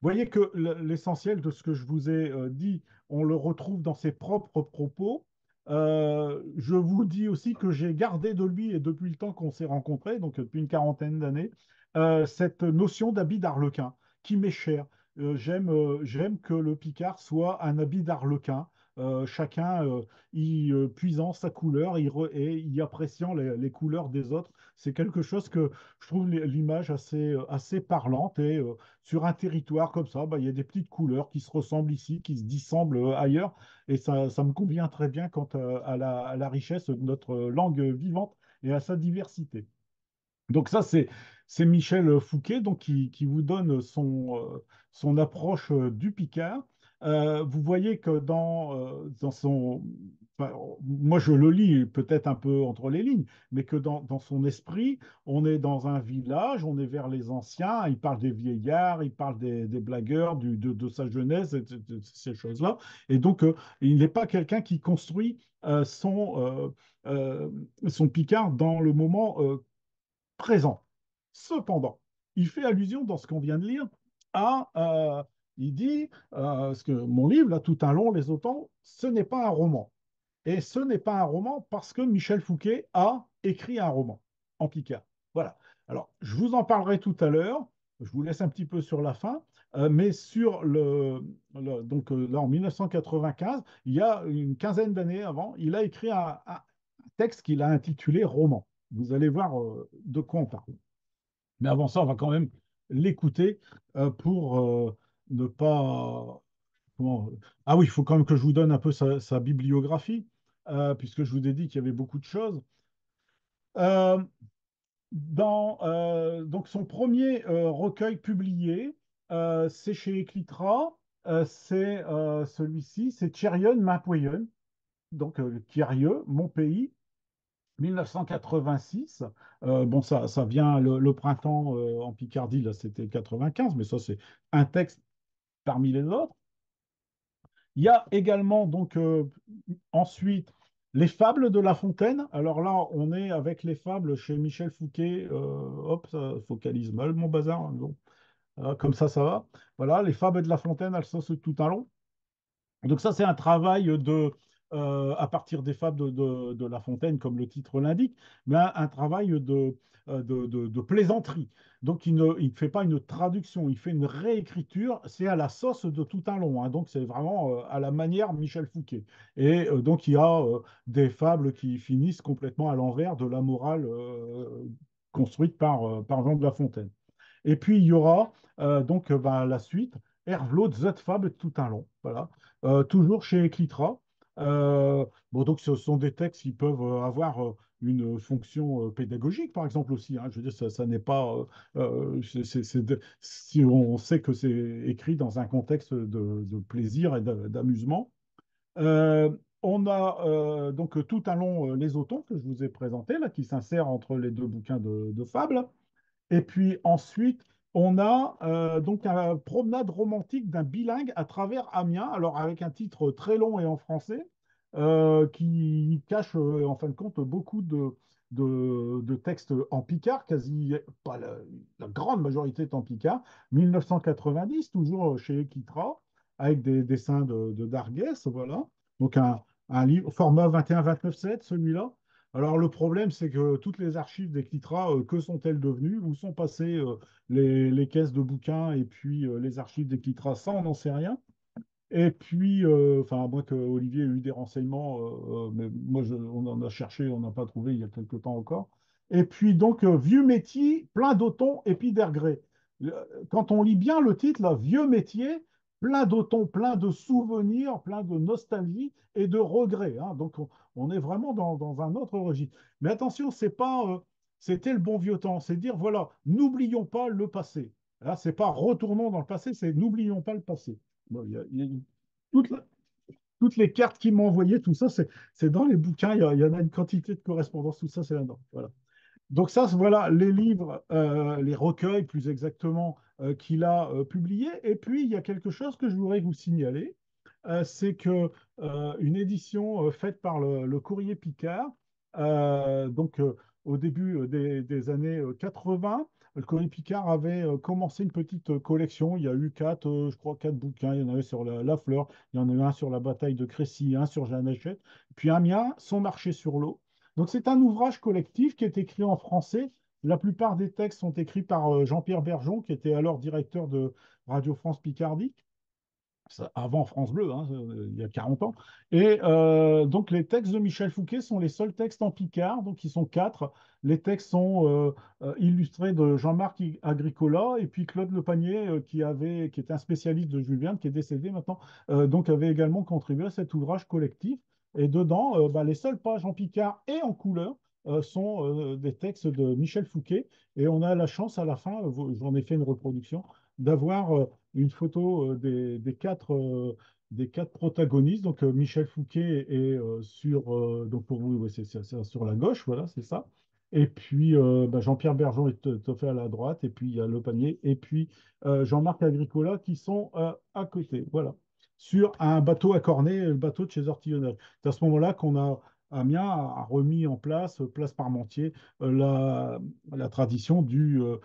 A: Voyez que l'essentiel de ce que je vous ai dit, on le retrouve dans ses propres propos. Je vous dis aussi que j'ai gardé de lui, et depuis le temps qu'on s'est rencontrés, donc depuis une quarantaine d'années, cette notion d'habit d'arlequin qui m'est chère. J'aime que le Picard soit un habit d'arlequin, chacun y puisant sa couleur et y appréciant les couleurs des autres. C'est quelque chose que je trouve l'image assez parlante et sur un territoire comme ça, bah, il y a des petites couleurs qui se ressemblent ici, qui se dissemblent ailleurs, et ça me convient très bien quant à la richesse de notre langue vivante et à sa diversité. Donc ça, c'est Michel Fouquet donc, qui vous donne son approche du Picard. Vous voyez que dans son... enfin, moi, je le lis peut-être un peu entre les lignes, mais que dans son esprit, on est dans un village, on est vers les anciens, il parle des vieillards, il parle des blagueurs, de sa jeunesse, et de ces choses-là. Et donc, il n'est pas quelqu'un qui construit son Picard dans le moment présent. Cependant, il fait allusion dans ce qu'on vient de lire il dit, parce que mon livre, là, Tout un long, les autans, ce n'est pas un roman. Et ce n'est pas un roman parce que Michel Fouquet a écrit un roman en Picard. Voilà. Alors, je vous en parlerai tout à l'heure. Je vous laisse un petit peu sur la fin. Mais donc là, en 1995, il y a une quinzaine d'années avant, il a écrit un texte qu'il a intitulé Roman. Vous allez voir de quoi on parle. Mais avant ça, on va quand même l'écouter pour ne pas. Ah oui, il faut quand même que je vous donne un peu sa bibliographie, puisque je vous ai dit qu'il y avait beaucoup de choses. Euh, donc son premier recueil publié, c'est chez Éclitra, c'est celui-ci, c'est Thierry Mapouillon, donc Thierrieux, mon pays, 1986. Bon, ça vient le printemps en Picardie, là c'était 95, mais ça c'est un texte parmi les autres. Il y a également donc ensuite les fables de La Fontaine. Alors là, on est avec les fables chez Michel Fouquet. Hop, ça focalise mal mon bazar, hein, bon. Comme ça va. Voilà, les fables de La Fontaine, elles sont tout un long. Donc ça, c'est un travail à partir des fables de La Fontaine, comme le titre l'indique, mais un travail de plaisanterie. Donc il ne fait pas une traduction, il fait une réécriture, c'est à la sauce de tout un long, hein. Donc c'est vraiment à la manière Michel Fouquet. Et donc il y a des fables qui finissent complètement à l'envers de la morale construite par Jean de La Fontaine. Et puis, il y aura ben, la suite, Hervlot, Fab tout un long. Voilà. Toujours chez Eclitra. Bon, donc, ce sont des textes qui peuvent avoir une fonction pédagogique, par exemple, aussi, hein. Je veux dire, ça n'est pas. Si on sait que c'est écrit dans un contexte de plaisir et d'amusement. On a donc tout un long Les Autons que je vous ai présenté, là, qui s'insère entre les deux bouquins de fables. Et puis ensuite, on a donc une promenade romantique d'un bilingue à travers Amiens, alors avec un titre très long et en français, qui cache en fin de compte beaucoup de textes en picard, quasi pas la grande majorité est en picard, 1990, toujours chez Equitra, avec des dessins de Darguès, voilà. Donc un livre format 21-29-7, celui-là. Alors le problème, c'est que toutes les archives des Clitra, que sont-elles devenues? Où sont passées les caisses de bouquins et puis les archives des Clitra? Ça, on n'en sait rien. Et puis, enfin, à moins que Olivier ait eu des renseignements, mais moi, on en a cherché, on n'a pas trouvé il y a quelque temps encore. Et puis, donc, vieux métier, plein d'autons et puis d'ergrès. Quand on lit bien le titre, là, vieux métier, plein d'autons, plein de souvenirs, plein de nostalgie et de regrets, hein. Donc, on est vraiment dans un autre registre. Mais attention, c'est pas, c'était le bon vieux temps, c'est dire, voilà, n'oublions pas le passé. Là, c'est pas retournons dans le passé, c'est n'oublions pas le passé. Bon, toutes, toutes les cartes qu'ils m'ont envoyées, tout ça, c'est dans les bouquins. Il y en a une quantité de correspondances, tout ça, c'est là-dedans. Voilà. Donc ça, voilà les livres, les recueils plus exactement, qu'il a publiés. Et puis, il y a quelque chose que je voudrais vous signaler, c'est que une édition faite par le Courrier Picard, donc au début des années 80, le Courrier Picard avait commencé une petite collection. Il y a eu je crois, quatre bouquins. Il y en avait sur la fleur, il y en a eu un sur la bataille de Crécy, un sur Jeanne Hachette, puis un mien, Son marché sur l'eau. Donc c'est un ouvrage collectif qui est écrit en français. La plupart des textes sont écrits par Jean-Pierre Bergeon, qui était alors directeur de Radio France Picardie, avant France Bleu, hein, il y a 40 ans. Et donc les textes de Michel Fouquet sont les seuls textes en picard, donc ils sont quatre. Les textes sont illustrés de Jean-Marc Agricola et puis Claude Le Panier, qui était un spécialiste de Jules Verne, qui est décédé maintenant, donc avait également contribué à cet ouvrage collectif. Et dedans, bah, les seules pages en picard et en couleur sont des textes de Michel Fouquet. Et on a la chance à la fin, j'en ai fait une reproduction, d'avoir une photo des quatre protagonistes. Donc Michel Fouquet est donc pour vous, ouais, c'est sur la gauche, voilà, c'est ça. Et puis bah, Jean-Pierre Bergeon est tout à fait à la droite, et puis il y a Le Panier, et puis Jean-Marc Agricola qui sont à côté, voilà, sur un bateau à cornet, le bateau de chez Ortillonnage. C'est à ce moment-là qu'on a Amiens a remis en place, place Parmentier, la tradition euh,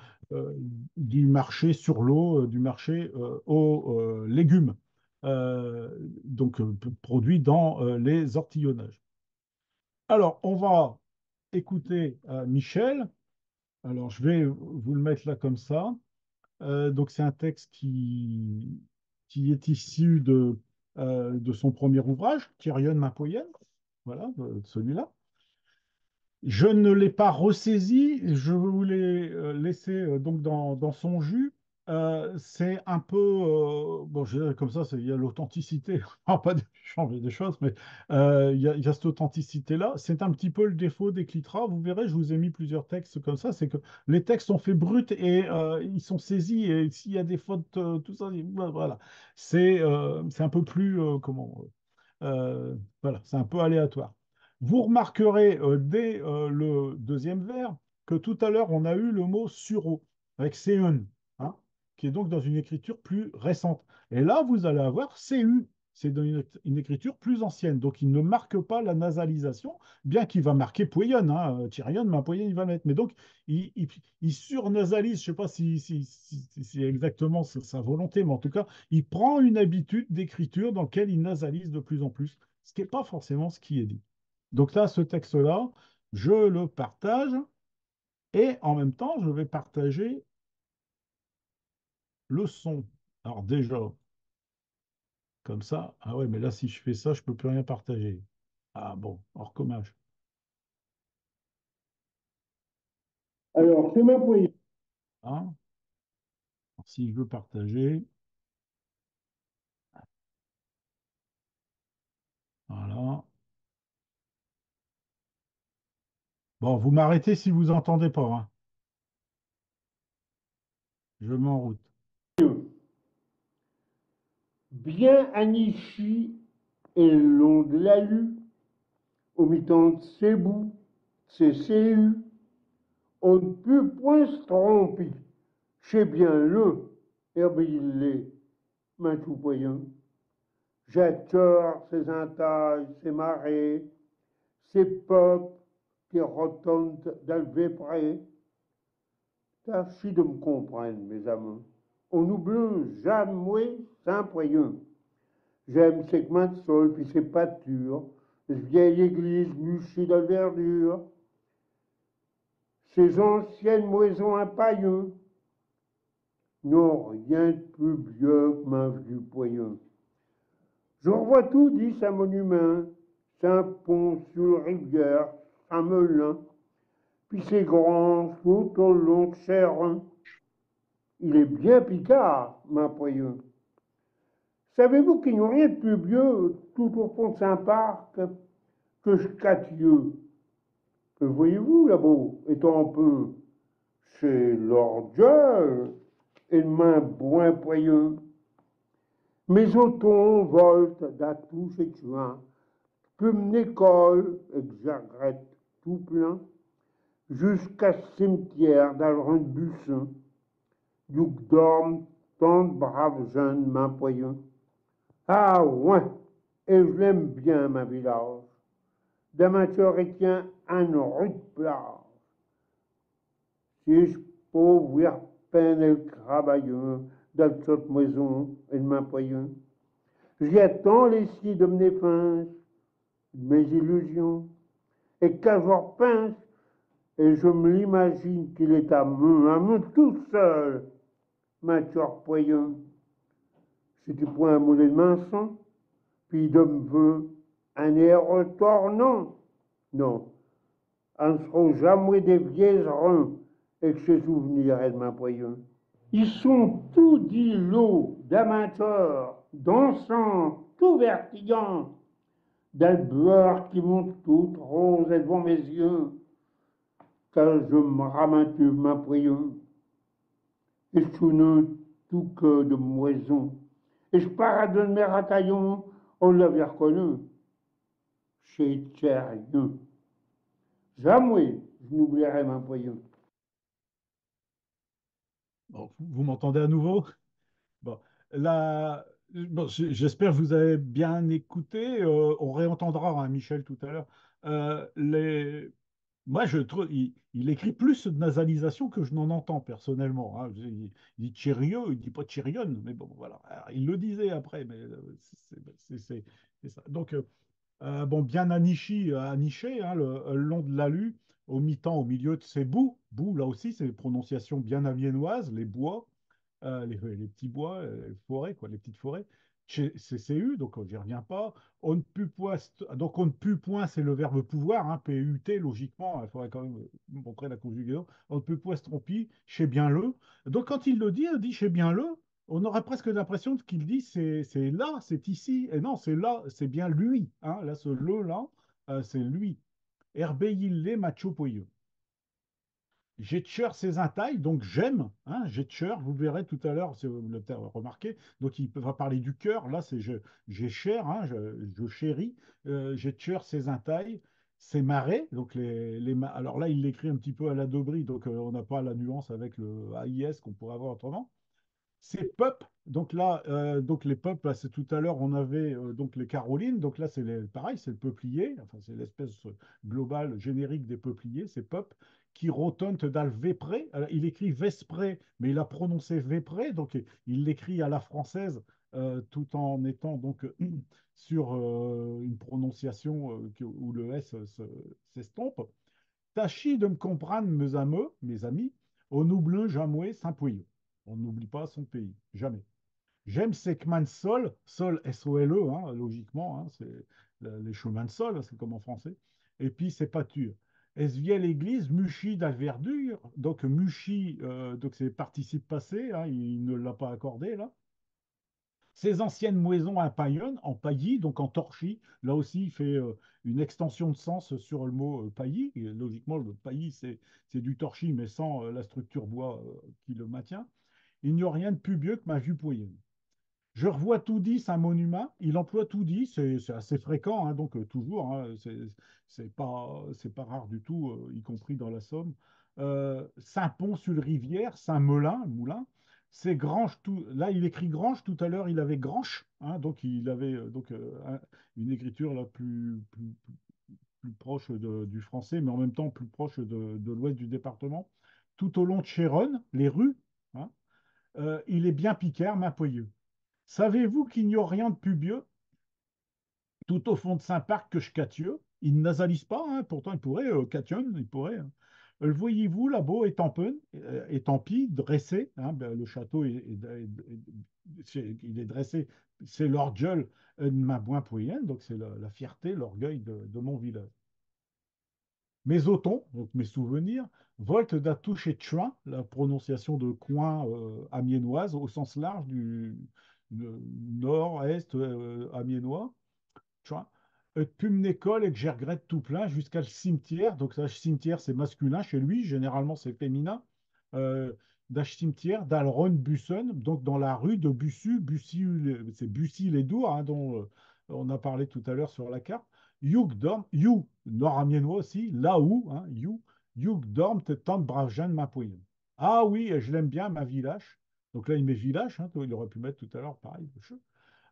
A: du marché sur l'eau, du marché aux légumes, donc produits dans les ortillonnages. Alors, on va écouter Michel. Alors, je vais vous le mettre là comme ça. Donc, c'est un texte qui est issu de son premier ouvrage, Tyrion Mapoyen, voilà, de celui-là. Je ne l'ai pas ressaisi, je voulais laisser donc dans son jus. C'est un peu, bon, je dirais comme ça, il y a l'authenticité, on va pas changer des choses, mais il y a cette authenticité-là. C'est un petit peu le défaut des Clitra. Vous verrez, je vous ai mis plusieurs textes comme ça, c'est que les textes sont faits bruts et ils sont saisis, et s'il y a des fautes, tout ça, voilà. C'est un peu plus, voilà, c'est un peu aléatoire. Vous remarquerez dès le deuxième vers que tout à l'heure, on a eu le mot sureau avec seun, hein, qui est donc dans une écriture plus récente. Et là, vous allez avoir cu, c'est dans une écriture plus ancienne. Donc, il ne marque pas la nasalisation, bien qu'il va marquer poyon, hein, Tyrion, mais un poyon, il va mettre. Mais donc, il surnasalise, je ne sais pas si c'est exactement sa volonté, mais en tout cas, il prend une habitude d'écriture dans laquelle il nasalise de plus en plus, ce qui n'est pas forcément ce qui est dit. Donc là, ce texte-là, je le partage et en même temps, je vais partager le son. Alors déjà, comme ça, ah ouais, mais là, si je fais ça, je ne peux plus rien partager. Ah bon, hors commage. Alors, c'est ma poignée. Hein. Alors, si je veux partager, voilà. Bon, vous m'arrêtez si vous entendez pas, hein. Je mets en route.
B: Bien Anishi et l'on de la lue, au mi-temps de ses bouts, ses CU, on ne peut point se tromper. Chez bien le, herbillé, main tout poyen. J'ai tort ses entailles, ses marées, ses peuples qui rotondent d'alvé près. Tâchez de me comprendre, mes amis. On n'oublie jamais Saint-Poyen. J'aime ses mains de sol, puis ses pâtures, vieille église mûchée de verdure, ces anciennes maisons à pailleux n'ont rien de plus vieux que ma vue poyeux. Je revois tout, dit Saint-Monument, Saint-Pont sur rivière, Saint-Melun, puis ces grands tout au long de Chérin. Il est bien picard, ma poyeux. Savez-vous qu'il n'y a rien de plus vieux tout au fond de Saint-Parc que Scatieux? Que voyez-vous là-bas, étant un peu chez l'orgueil et le main boin poyeux? Mes autos volent d'atouche et juin, plume d'école, exagrette tout plein, jusqu'à ce cimetière d'Alrun de Bussin, d'où dorment tant de braves jeunes mains poyeux. Ah ouais, et je l'aime bien, ma village. Demain tu retient un rude plage. Si je peux voir peine et le travailleux dans cette maison et de ma poyeux. J'y attends les si de mes fins, de mes illusions, et qu'un jour pince, et je me l'imagine qu'il est à me tout seul, ma tueur poyeux. Si tu prends un moulet de minçon, puis de me veut un air retournant, non, on ne sera jamais des vieillerons et que ces souvenirs de ma poyeux. Ils sont tous dits lots d'amateurs, dansants, tout vertigants, d'albeurs qui montent toutes roses devant mes yeux, car je me ramène ma poyeux, et sous tout que de moison, et je paradonne mes rataillons, on l'avait reconnu, chez Thierry. Jamais je n'oublierai ma poyeux.
A: Bon, vous m'entendez à nouveau? Bon, là, bon, j'espère que vous avez bien écouté. On réentendra hein, Michel tout à l'heure. Moi, je trouve, il écrit plus de nasalisation que je n'en entends personnellement. Hein. Il dit Thierryeux, il dit pas Thierryonne, mais bon, voilà. Alors, il le disait après, mais c'est ça. Donc, bon, bien niché, hein, le long de l'alu, au mi-temps, au milieu de ses boues. Boues, là aussi, c'est une prononciation bien aviennoise, les bois les petits bois, les forêts, quoi, les petites forêts. Chez CCU, donc j'y reviens pas. On ne put point, donc on ne put point, c'est le verbe pouvoir, hein, P-U-T, logiquement, il faudrait quand même montrer la conjugaison. On ne peut point se tromper, chez bien le. Donc quand il dit chez bien le, on aurait presque l'impression qu'il dit c'est là, c'est ici. Et non, c'est là, c'est bien lui. Hein, là, ce le là, c'est lui. Herbeille macho poyeux. Jetcher ses intailles, donc j'aime, hein, Jetcher, vous verrez tout à l'heure, si vous l'avez remarqué, donc il va parler du cœur, là c'est j'ai cher, hein, je chéris, Jetcher ses intailles, ses marais, donc alors là il l'écrit un petit peu à la Dobry, donc on n'a pas la nuance avec le AIS qu'on pourrait avoir autrement, c'est PUP. Donc là, donc les PUP, là, c'est tout à l'heure, on avait donc les Carolines. Donc là, pareil, c'est le peuplier. Enfin, c'est l'espèce globale générique des peupliers, c'est PUP, qui rotonte dal Vépré. Alors, il écrit Vespré, mais il a prononcé Vépré. Donc il l'écrit à la française, tout en étant donc sur une prononciation où le S s'estompe. Tâchez de me comprendre, mes amis, on n'oublie jamais Saint-Pouilleux. On n'oublie pas son pays, jamais. J'aime Sekman Sol, Sol S-O-L-E, hein, logiquement, hein, c'est les chemins de sol, hein, c'est comme en français. Et puis c'est pâture. Esviel l'église, Muchi d'Alverdure, donc Muchi, donc c'est participe passé, hein, il ne l'a pas accordé là. Ces anciennes maisons à Payonne, en paillis, donc en torchis, là aussi, il fait une extension de sens sur le mot paillis. Et logiquement, le paillis, c'est du torchis, mais sans la structure bois qui le maintient. Il n'y a rien de plus vieux que ma vue poyenne. Je revois tout dit, c'est un monument. Il emploie tout dit, c'est assez fréquent, hein, donc toujours, hein, c'est pas rare du tout, y compris dans la Somme. Saint-Pont-sur-Rivière, Saint-Melun, Moulin. C'est Grange, là il écrit Grange, tout à l'heure il avait Granche, hein, donc il avait une écriture là, plus proche du français, mais en même temps plus proche de l'ouest du département. Tout au long de Chéronne, les rues, hein, il est bien Picard, Mapouilleux. Savez-vous qu'il n'y a rien de plus vieux tout au fond de Saint-Parc que je catieux. Il ne nasalise pas, hein, pourtant il pourrait, cation, il pourrait. Hein. Le voyez-vous, là-bas, étampi, dressé, hein, ben, le château il est dressé, c'est l'orgueil de ma boin donc c'est la fierté, l'orgueil de mon village. Mes otons, donc mes souvenirs, volent da touche et chuin, la prononciation de coin amiénoise au sens large du nord-est amiénois. Tu vois. Puis m'école et que j'ai regrette tout plein jusqu'à le cimetière. Donc, le cimetière, c'est masculin chez lui. Généralement, c'est féminin. Euh, D'ach cimetière, d'Alron Bussen, donc dans la rue de Bussu. Bussy, c'est Bussy-les-Dours, hein, dont on a parlé tout à l'heure sur la carte. Youk dorm, You, nord-amiénois aussi, là où, hein, You, Youk dorm, te tente brave Jeanne Mapoyen. Ah oui, je l'aime bien, ma village. Donc là, il met village, hein, il aurait pu mettre tout à l'heure, pareil.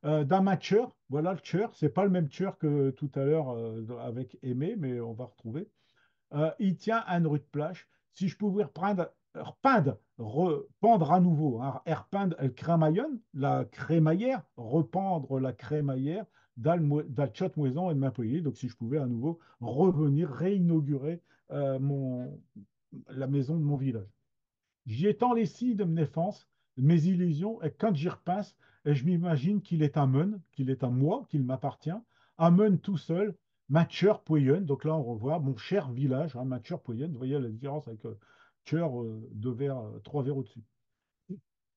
A: D'un matcheur, voilà le tueur, c'est pas le même tueur que tout à l'heure avec Aimé, mais on va retrouver. Il tient à une rue de plage. Si je pouvais rependre à nouveau, hein, repeindre le crémaillon, la crémaillère, rependre la crémaillère d'Alchot Moison et de Mapouilly. Donc si je pouvais à nouveau revenir, réinaugurer la maison de mon village. J'y étends les cils de mes naissance, mes illusions, et quand j'y repasse, et je m'imagine qu'il est un meun, qu'il est un moi, qu'il m'appartient, un meun tout seul, Matcher Pouyen. Donc là, on revoit mon cher village, hein, Matcher Pouyen. Vous voyez la différence avec Tcher, deux vers, trois vers au-dessus.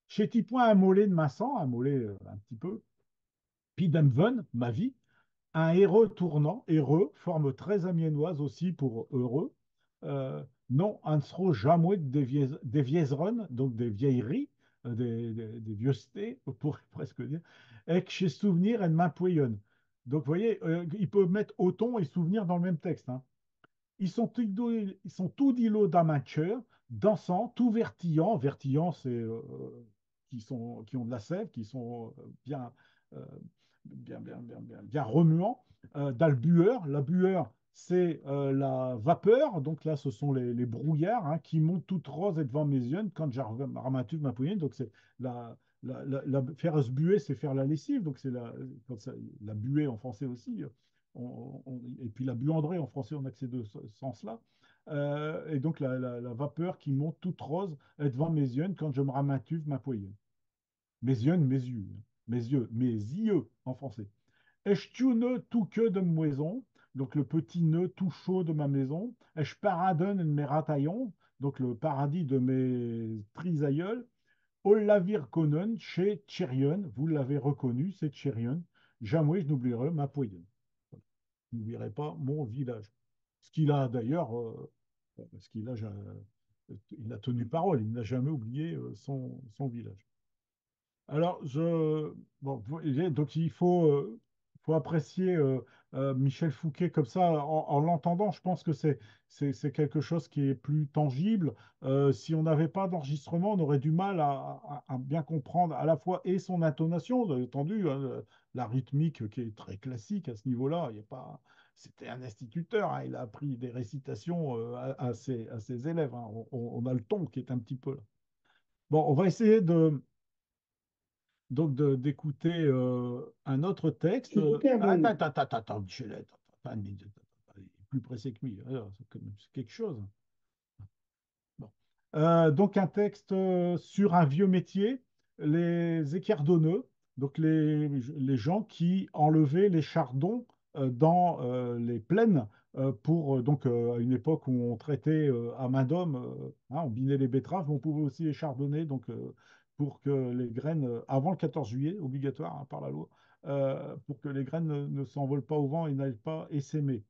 A: Chez Tipoin, un mollet de Massan, un mollet un petit peu, puis d'Emven, ma vie, un héros tournant, heureux, forme très amiénoise aussi pour heureux. Non, un ne sera jamais des vieilleronnes, donc des vieilleries, des vieuxetés, on pourrait presque dire, et que chez souvenir, elle m'impoyonne. Donc, vous voyez, il peut mettre auton et souvenir dans le même texte. Hein. Ils sont tout d'îlots d'amateurs, dansant, tout vertillant. Vertillant, c'est qui ont de la sève, qui sont euh, bien remuants. Dans le bueur, la bueur, c'est la vapeur. Donc là, ce sont les brouillards hein, qui montent toutes roses et devant mes yeux quand j'ai ramassé ma poignée. Donc c'est faire se buer, c'est faire la lessive. Donc c'est la buée en français aussi. Et puis la buanderie en français, on a que ces deux sens-là. Et donc la vapeur qui monte toute rose devant mes yeux quand je me ramatuve ma poignée. Mes yeux, mes yeux en français. Estu nœud tout que de maison, donc le petit nœud tout chaud de ma maison. Esh paradon de mes rataillons, donc le paradis de mes trisaïeuls. Olavir konen chez Tcherion, vous l'avez reconnu, c'est Tcherion. Jamais je n'oublierai ma poyenne. Je n'oublierai pas mon village. Ce qu'il a d'ailleurs, ce qu'il a, il a tenu parole, il n'a jamais oublié son village. Alors, bon, donc faut apprécier Michel Fouquet comme ça, en l'entendant, je pense que c'est quelque chose qui est plus tangible. Si on n'avait pas d'enregistrement, on aurait du mal à bien comprendre à la fois et son intonation, vous avez entendu, hein, la rythmique qui est très classique à ce niveau-là. Il y a pas, c'était un instituteur, hein, il a appris des récitations à ses élèves. Hein. On a le ton qui est un petit peu là. Bon, on va essayer d'écouter un autre texte.
B: C'est super
A: Attends,
B: bon.
A: attends, attends, attends, Michel, attends, une minute, il est plus pressé que lui. Alors, c'est quelque chose. Bon. Donc un texte sur un vieux métier, les équerdonneux, donc les gens qui enlevaient les chardons dans les plaines pour à une époque où on traitait à main d'homme, hein, on binait les betteraves, mais on pouvait aussi les chardonner donc pour que les graines avant le 14 juillet obligatoire hein, par la loi pour que les graines ne s'envolent pas au vent et n'aillent pas essaimer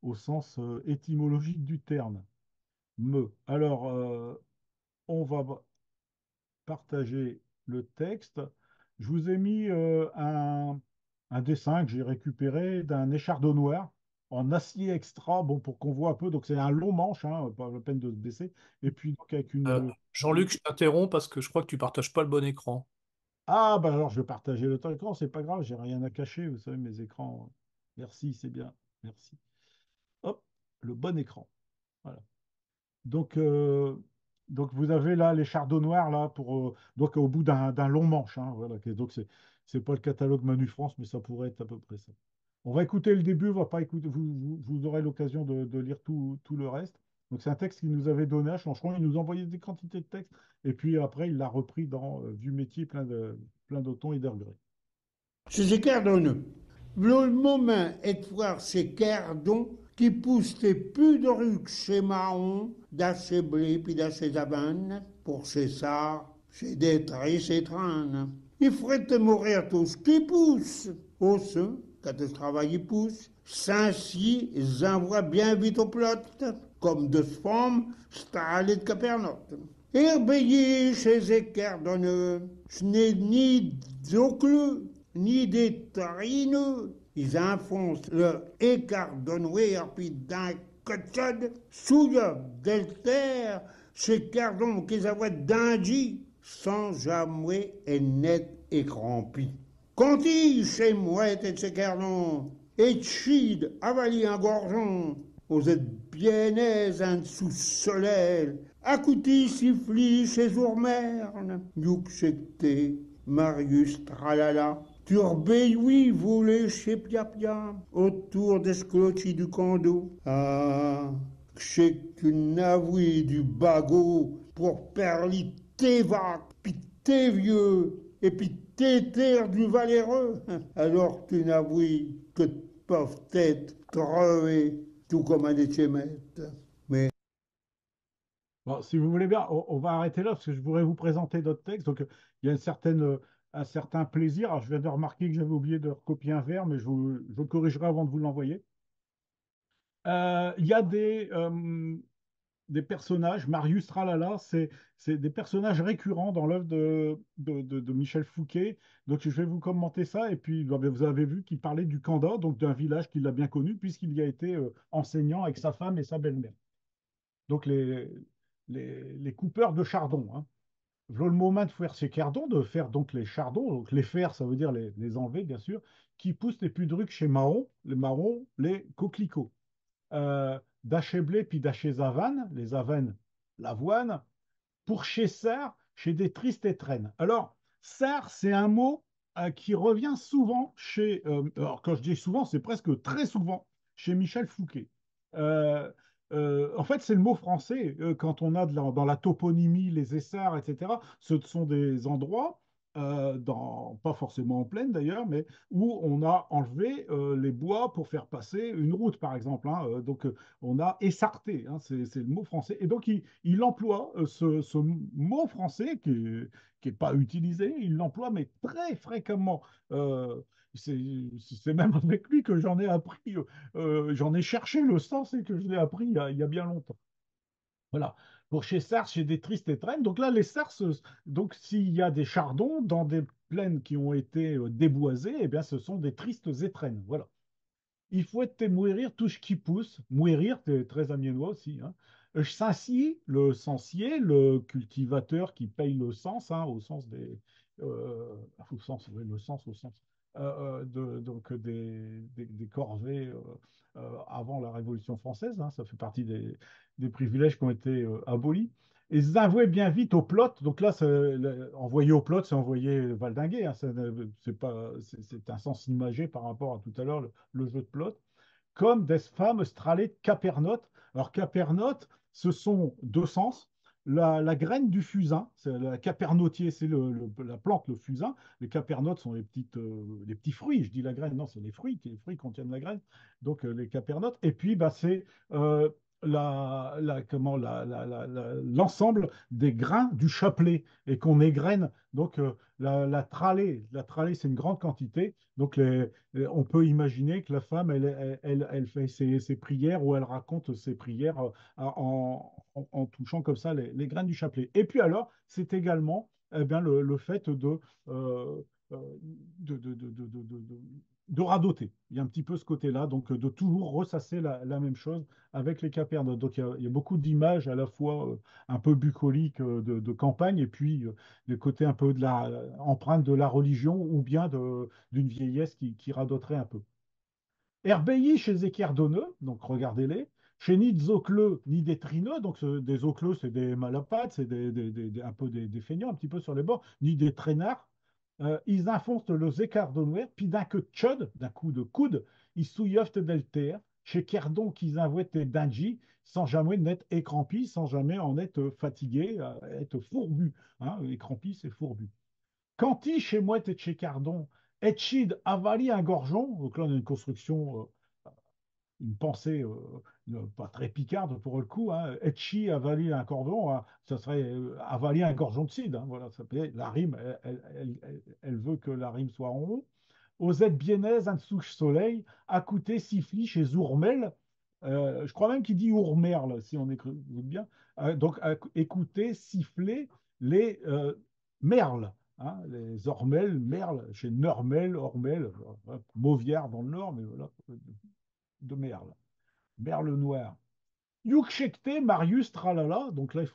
A: au sens étymologique du terme. Alors, on va partager le texte. Je vous ai mis un dessin que j'ai récupéré d'un échardonnoir en acier extra, bon, pour qu'on voit un peu. Donc, c'est un long manche, hein, pas la peine de se baisser. Et puis, donc, avec
C: Jean-Luc, je t'interromps parce que je crois que tu partages pas le bon écran.
A: Ah, bah alors, je vais partager le temps écran, c'est pas grave, j'ai rien à cacher. Vous savez, mes écrans. Merci, c'est bien. Merci. Hop, le bon écran. Voilà. Donc, vous avez là les chardonnoirs là donc au bout d'un long manche. Hein, voilà, donc c'est pas le catalogue Manu France, mais ça pourrait être à peu près ça. On va écouter le début, on va pas écouter, vous aurez l'occasion de lire tout le reste. Donc c'est un texte qu'il nous avait donné à Chancheron, il nous envoyait des quantités de textes, et puis après il l'a repris dans Du métier plein d'automne et d'Earl
B: C'est ces cardonneux. Le moment est de voir ces cardons qui poussent les pudrucs chez Mahon, d'assez blé puis d'assez avane, pour ces ça, c'est d'être et c'est traîne. Il ferait te mourir tout ce qui pousse. Au sein, quand le travail y pousse, Saint-Cy envoie bien vite au plot, comme de femmes, stallées de Capernote. Herbéillé chez les cardonneux, ce n'est ni d'ocleux, ni des tarineux. Ils enfoncent le écardonoué puis d'un cotode, souille d'Elter, ces cardons qu'ils avaient d'Angie, sans jamais et net et crampi. Conti chez mouette et ses cardons, et chide avali un gorgeon, vous êtes bien aise en sous soleil, accouti siffli chez Ourmerne, youk secté, Marius tralala, turbé oui voulez chez Pia autour des sclotis du condo. Ah, c'est qu'une avouée du bagot pour perli tes vagues, pis tes vieux, et puis tes terres du Valéreux. Alors tu n'avoues que de pauvres têtes crevées, tout comme un échémette. Mais
A: Bon, si vous voulez bien, on va arrêter là parce que je voudrais vous présenter d'autres textes. Donc, il y a un certain plaisir. Alors, je viens de remarquer que j'avais oublié de recopier un vers, mais je le corrigerai avant de vous l'envoyer. Il y a des personnages, Marius Tralala, c'est des personnages récurrents dans l'œuvre de Michel Fouquet. Donc, je vais vous commenter ça. Et puis, bah, vous avez vu qu'il parlait du Kanda, donc d'un village qu'il a bien connu, puisqu'il y a été enseignant avec sa femme et sa belle-mère. Donc les coupeurs de chardon. Hein. Voilà le moment de faire ces cardons, de faire donc les chardons, donc les faire, ça veut dire les enlever, bien sûr, qui poussent les pudrucs chez Mahon, les marrons, les coquelicots. Daché blé, puis daché zavane, les avanes, l'avoine, pour chez Sarre, chez des tristes étrennes. Alors, Sarre, c'est un mot qui revient souvent alors quand je dis souvent, c'est presque très souvent chez Michel Fouquet. Euh, en fait, c'est le mot français. Quand on a dans la toponymie, les essarts, etc., ce sont des endroits, pas forcément en plaine d'ailleurs, mais où on a enlevé les bois pour faire passer une route, par exemple. Hein. Donc, on a essarté, hein, c'est le mot français. Et donc, il emploie ce mot français qui est pas utilisé, il l'emploie, mais très fréquemment. Euh, c'est c'est même avec lui que j'en ai appris, j'en ai cherché le sens et que je l'ai appris il y a bien longtemps. Voilà. Pour chez Sars, chez des tristes étrennes. Donc là, les Sars, donc s'il y a des chardons dans des plaines qui ont été déboisées, eh bien, ce sont des tristes étrennes. Voilà. Il faut être mourir tout ce qui pousse. Mourir, c'est très amiénois aussi. Hein. Saint-Cy, le censier, le cultivateur qui paye le sens, hein, au sens au sens, oui, le sens au sens donc des corvées avant la Révolution française. Hein, ça fait partie des privilèges qui ont été abolis. Et ils avouaient bien vite au plot. Donc là, envoyer au plot, c'est envoyer valdinguer. Hein, c'est pas, c'est un sens imagé par rapport à tout à l'heure, le jeu de plot comme des femmes stralées de capernotes. Alors, capernotes, ce sont deux sens. La graine du fusain, c'est la capernotier, c'est la plante, le fusain. Les capernotes sont les petits fruits. Je dis la graine, non, c'est les fruits contiennent la graine. Donc, les capernotes. Et puis, bah, c'est l'ensemble des grains du chapelet et qu'on égrène. Donc, la tralée, c'est une grande quantité. Donc, on peut imaginer que la femme, elle fait ses prières ou elle raconte ses prières en touchant comme ça les graines du chapelet. Et puis alors, c'est également eh bien, le fait euh, euh, de radoter. Il y a un petit peu ce côté-là, donc de toujours ressasser la même chose avec les capernotes. Donc il y a beaucoup d'images à la fois un peu bucoliques de campagne et puis le côté un peu de la empreinte de la religion ou bien d'une vieillesse qui radoterait un peu. Herbeilly chez Zéquierdonneux, donc regardez-les, chez ni Zocleux ni des Trineux, donc des Zocleux, c'est des malapates, c'est un peu des feignants, un petit peu sur les bords, ni des traînards. ils enfoncent le écarts de noir, puis d'un coup de chod, d'un coup de coude, ils souilloftent del terre, chez Kerdon qu'ils envoient d'Anji, sans jamais n'être écrampi, sans jamais en être fatigué, être fourbu. Hein, écrampi, c'est fourbu. Canti, chez moi, et chez Cardon, Etchid, avali un gorgeon. Donc là, on a une construction une pensée pas très picarde pour le coup. Hein. Etchi avaler un cordon, hein, ça serait avaler un gorgeon de cidre. Hein, voilà, la rime, elle veut que la rime soit en rond. Osette Biennaise, un souche soleil, Accouté, Siffli chez Zourmel. Je crois même qu'il dit Ourmerle, si on écoute bien. Donc, écoutez, siffler les merles. Hein, les ormelles, merles, chez Neurmel, Ormel, Mauvière dans le Nord, mais voilà, de merle. Merle noir. Yuxekte, Marius Tralala. Donc il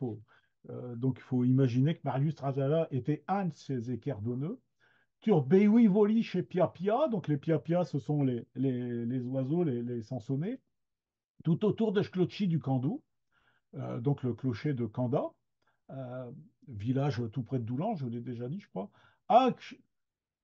A: faut imaginer que Marius Tralala était un de ces équerdonneux. Sur Bewi Voli chez Pia Pia. Donc les Pia Pia, ce sont les oiseaux, les sansonnets. Tout autour de Shklochi du Kandou, donc le clocher de Kanda, euh, village tout près de Doulan, je l'ai déjà dit, je crois. Ah,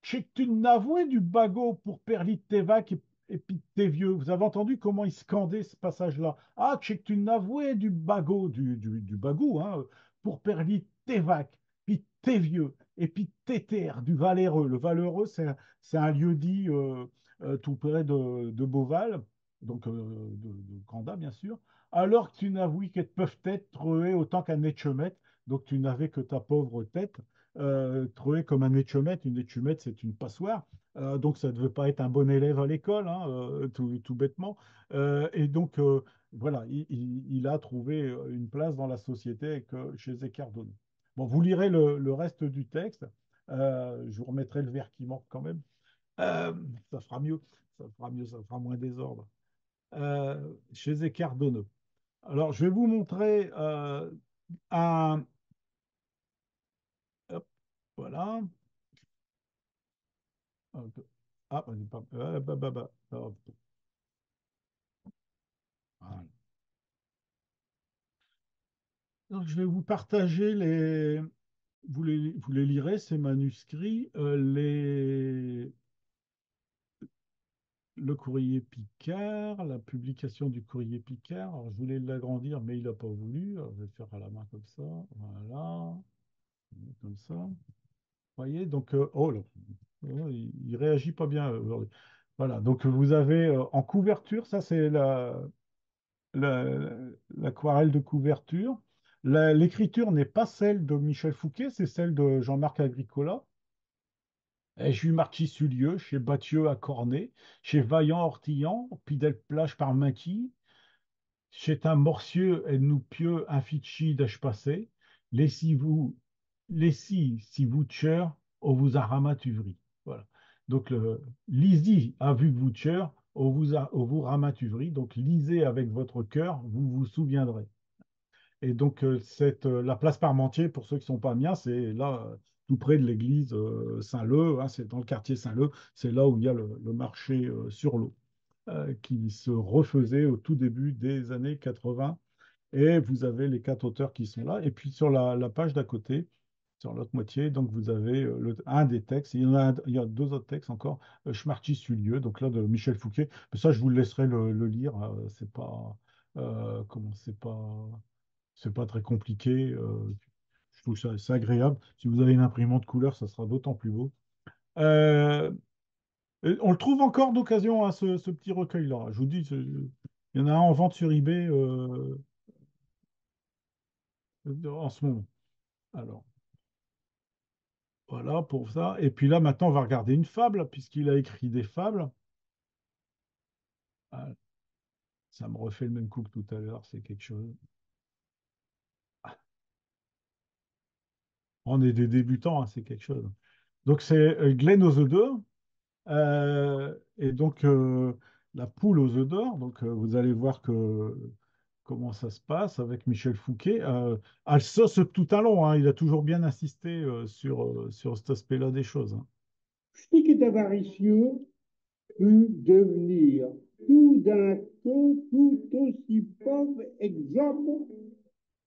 A: que tu n'avouais du bagot pour Perlit Tevac et puis tes vieux. Vous avez entendu comment il scandait ce passage-là? Ah, que tu n'avouais du bagot, du bagou, hein, pour Perlit Tevac, puis tes vieux, et puis Téter, du Valéreux. Le Valéreux, c'est un lieu-dit tout près de Beauval, donc de Canda, bien sûr. Alors que tu n'avouis qu'elles peuvent être trouées autant qu'un échemette, donc tu n'avais que ta pauvre tête trouvé comme un échumette. Une échumette, c'est une passoire. Donc, ça ne devait pas être un bon élève à l'école, hein, tout bêtement. Et donc, voilà, il a trouvé une place dans la société chez Zécardone. Bon, vous lirez le reste du texte. Je vous remettrai le vers qui manque quand même. Euh, Ça fera mieux. Ça fera mieux, ça fera moins désordre. Chez Zécardone. Alors, je vais vous montrer un. Hop, voilà. Ah, hop, voilà. Donc, je vais vous partager vous les lirez, ces manuscrits, le courrier Picard, la publication du courrier Picard. Alors, je voulais l'agrandir, mais il n'a pas voulu. Alors, je vais le faire à la main comme ça. Voilà, comme ça. Vous voyez, donc, oh là, il réagit pas bien aujourd'hui. Voilà, donc vous avez en couverture, ça c'est la- l'aquarelle de couverture. L'écriture n'est pas celle de Michel Fouquet, c'est celle de Jean-Marc Agricola. Et Jules Marty-Sullieu, chez Bathieu à Cornet, chez Vaillant Ortillan, Pidel Plage par Maquis, chez un morcieux et nous pieux un fichi d'âge passé, laissez-vous, laissez si vous tcheur, on vous a ramatuvri. Voilà. Donc, lisez a vu que vous tcheur, on vous ramatuvri. Donc, lisez avec votre cœur, vous vous souviendrez. Et donc, la place Parmentier, pour ceux qui ne sont pas Amiens, c'est là, tout près de l'église Saint-Leu, hein, c'est dans le quartier Saint-Leu, c'est là où il y a le marché sur l'eau, qui se refaisait au tout début des années 80. Et vous avez les quatre auteurs qui sont là. Et puis, sur la page d'à côté, sur l'autre moitié, donc vous avez un des textes. Il y a deux autres textes encore, Schmarty-Sullieu, donc là de Michel Fouquet. Mais ça, je vous laisserai le lire. C'est pas, comment, c'est pas très compliqué. Je trouve ça c'est agréable. Si vous avez une imprimante couleur, ça sera d'autant plus beau. Euh, et on le trouve encore d'occasion, hein, ce petit recueil-là. Je vous dis, il y en a un en vente sur eBay en ce moment. Alors, voilà pour ça. Et puis là, maintenant, on va regarder une fable, puisqu'il a écrit des fables. Ah, ça me refait le même coup que tout à l'heure, c'est quelque chose. On est des débutants, hein, c'est quelque chose. Donc, c'est Glenn aux œufs d'or. Et donc, la poule aux œufs d'or. Donc, vous allez voir comment ça se passe avec Michel Fouquet. Elle sauce tout un long, hein. Il a toujours bien insisté sur cet aspect-là des choses. Hein.
B: Qui est avaricieux peut devenir tout d'un coup tout aussi pauvre, exemple,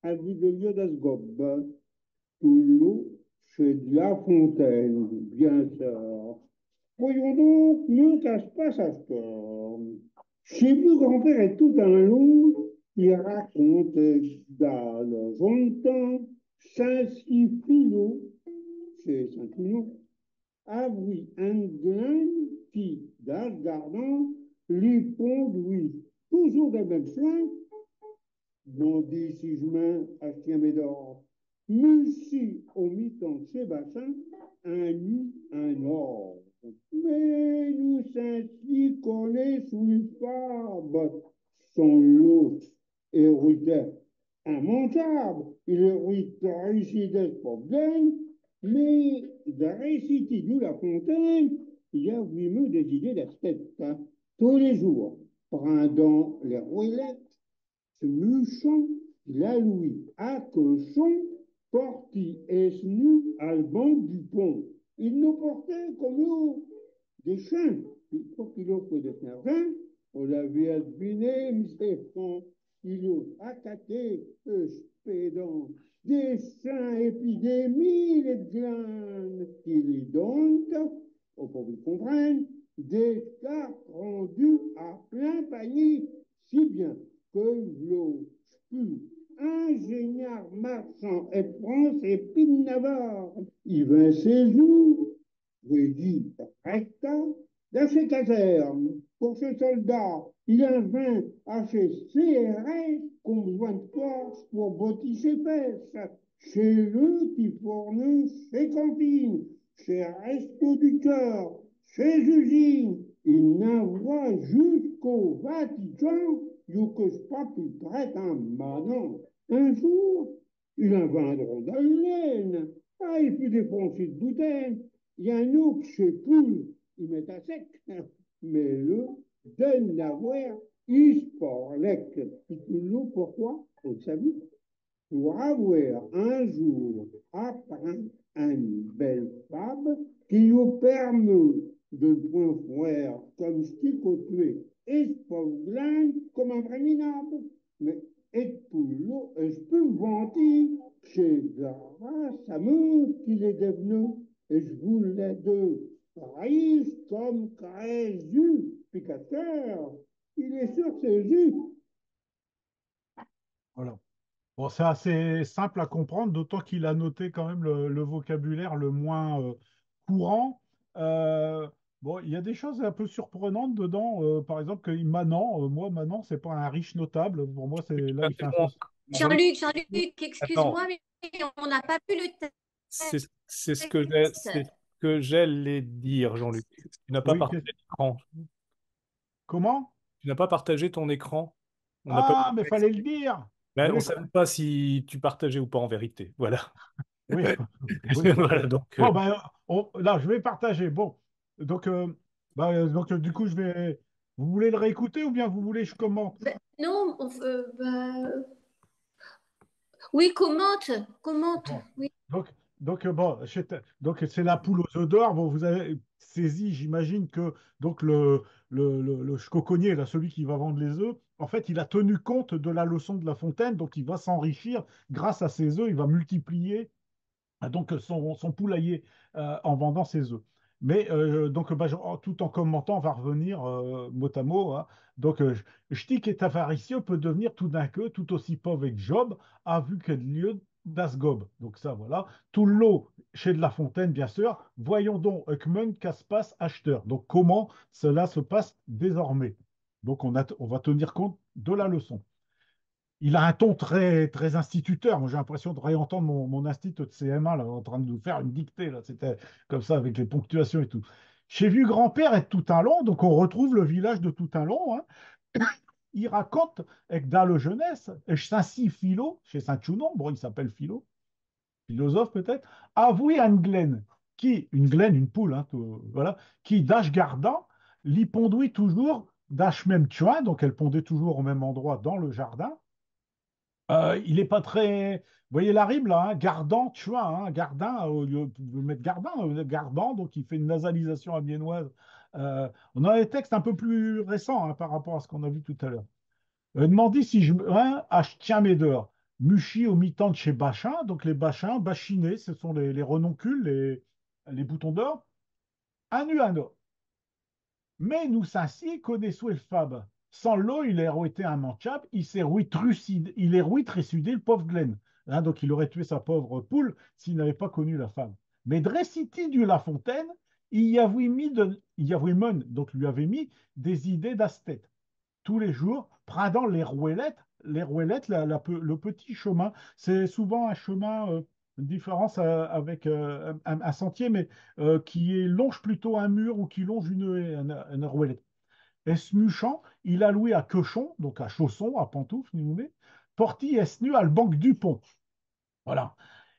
B: à Vivelio d'Asgob, Toulouse, chez de La Fontaine, bien sûr. Voyons donc, mieux ça se passe à ce temps. Chez vous, grand-père est tout un long, il raconte dans le longtemps, Saint-Cy Philo, c'est Saint-Filon, ah oui, un grain qui, d'Asgardant, lui conduit toujours des mêmes soins, bondit si jument à chien médor, Mussy au mi-temps de Sébastien, un nu, un or. Mais nous ainsi connaît sous une barbe, son lot érudit immangeable, il hérite réussi des problèmes, mais de réciter nous la fontaine, il y a lui-même des idées d'aspect, hein, tous les jours, prendant les roulettes, ce muchon, la louis à cochon, porti es nu al banc du pont. Il nous portait comme nous des chiens. Il faut qu'il offre des merveilles. On l'avait adminé, Mr. Font. Il a attaqué, pédant, des saints épidémies, les glandes qu'il donne, au pauvre comprendre, des cartes rendues à plein panier, si bien que l'eau fut ingénieur marchand et France et Pinnavar. Il vint ses jours, dit recta, dans ses casernes, pour ses soldats, il en vint à chez CRS qu'on besoin de force pour botter ses fesses, chez eux qui fournit ses cantines, chez Resto du Cœur, chez usines, il n'envoie jusqu'au Vatican, you que je pas plus prête un manon. Un jour, ils en vendront de la laine. Ah, il fut défoncé de bouteille. Il y a un autre, je sais plus, il met à sec. Mais le, donne la voir, il se porlec. Et tout l'eau, pourquoi? Vous savez, pour avoir un jour après une belle femme qui nous permet de point faire comme sticotué et spoglan comme un vrai minable. Mais et pour l'eau, je peux me vanter chez Gara, ça me qu'il est devenu, et je voulais de raïs comme Crésus, picateur. Il est sur ses yeux.
A: Voilà. Bon, c'est assez simple à comprendre, d'autant qu'il a noté quand même le vocabulaire le moins courant. Euh, bon, il y a des choses un peu surprenantes dedans. Par exemple, que Manon, moi, Manon, c'est pas un riche notable. Pour moi, c'est là, il fait un faux.
C: Jean-Luc,
D: Jean-Luc,
C: attends,
D: excuse-moi, mais on n'a pas vu le
C: c'est
D: texte.
C: ce que j'allais dire, Jean-Luc. Tu n'as pas
A: Oui,
C: partagé l'écran.
A: comment?
C: Tu n'as pas partagé ton écran. On n'a pas vu
A: Ah, mais
C: le texte.
A: fallait le dire.
C: Mais on ne
A: Fallait...
C: savait pas si tu partageais ou pas en vérité. Voilà.
A: Oui, oui.
C: Voilà, donc,
A: Bon, ben, là, je vais partager. Bon, donc, du coup, je vais. Vous voulez le réécouter ou bien vous voulez que je commente?
D: Non, oui, commente, commente,
A: Bon.
D: oui.
A: Donc, bon, donc c'est la poule aux œufs d'or. Bon, vous avez saisi, j'imagine que donc le coconnier, là, celui qui va vendre les œufs, en fait, il a tenu compte de la leçon de La Fontaine, donc il va s'enrichir grâce à ses œufs, il va multiplier donc son poulailler en vendant ses œufs. Mais donc, tout en commentant, on va revenir mot à mot, hein. Donc, Shtik est avaricieux peut devenir tout d'un coup tout aussi pauvre que Job, a vu que lieu d'Asgob. Donc, ça, voilà. Tout l'eau chez de La Fontaine, bien sûr. Voyons donc, Huckman, Caspas, acheteur. Donc, comment cela se passe désormais? Donc, on va tenir compte de la leçon. Il a un ton très, très instituteur. Moi, j'ai l'impression de réentendre mon institut de CM1 là, en train de nous faire une dictée. Là. C'était comme ça, avec les ponctuations et tout. J'ai vu grand-père être tout un long, donc on retrouve le village de tout un long, hein. Il raconte, avec dans le jeunesse, Saint-Cy Philo, chez Saint-Chounon, bon, il s'appelle Philo, philosophe peut-être, avoué à une glaine, une glaine, une poule, hein, voilà, qui, d'âge gardant, l'y pondouit toujours, d'âge même tuin, donc elle pondait toujours au même endroit dans le jardin. Il n'est pas très. Vous voyez la rime là, hein, Gardant, tu vois, hein, Gardin, au lieu de mettre Gardin, Gardant, donc il fait une nasalisation amiénoise. On a des textes un peu plus récents hein, par rapport à ce qu'on a vu tout à l'heure. Demandez si je. Hein, ah, je tiens mes dehors. Muchi au mi-temps de chez Bachin. Donc les Bachins, Bachinés, ce sont les renoncules, les boutons d'or. Un nu, un or. Mais nous ainsi connaissons le fab. Sans l'eau, il aurait été immanchable, il est trucidé, le pauvre Glenn. Hein, donc il aurait tué sa pauvre poule s'il n'avait pas connu la femme. Mais Dressiti du La Fontaine, il y avait mis, donc lui avait mis des idées d'asthète tous les jours, prenant les rouellettes le petit chemin. C'est souvent un chemin, une différence avec un sentier, mais qui longe plutôt un mur ou qui longe une rouellette. Et ce muchant, il a loué à Cochon, donc à Chausson, à Pantoufle, nous nommé, porti est nu à le banque Dupont. Voilà.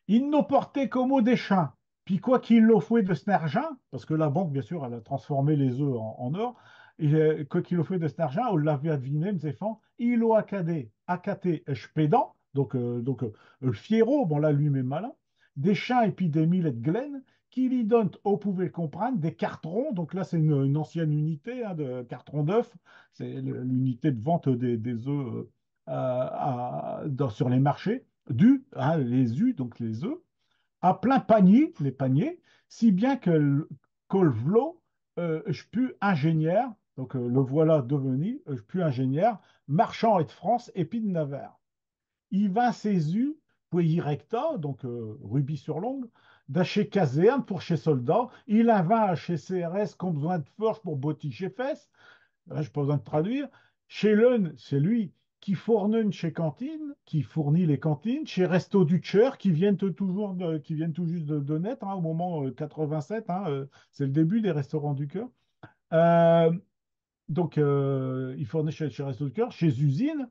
A: Il nous portait comme au des chiens. Puis quoi qu'il l'offouait de cet argent, parce que la banque, bien sûr, elle a transformé les œufs en or, et quoi qu'il l'offouait de cet argent, on l'avait adiviné, mes enfants, il a accaté pédant, le fiero, bon là, lui-même malin, des chiens et puis des millets de glaine, qui lui donnent, on pouvait comprendre, des cartrons, donc là, c'est une ancienne unité hein, de cartron d'œufs, c'est l'unité de vente des œufs sur les marchés hein, les us, donc les œufs, à plein panier, les paniers, si bien que Colvelo, je pus ingénieur, donc le voilà devenu, je pus ingénieur, marchand et de France, et puis de Navarre. Il vint ses us, puis recta, donc Rubis-sur-Longue, d'acheter caserne pour chez soldats, il en vint chez CRS qu'on besoin de forge pour botter chez fesses, là, je n'ai pas besoin de traduire. Chez Leun, c'est lui qui fournit chez Cantine, qui fournit les cantines, chez Resto du Tcheur, qui viennent tout juste de naître, hein, au moment 87, hein, c'est le début des restaurants du cœur. Euh, il fournit chez Resto du Cœur, chez Usine.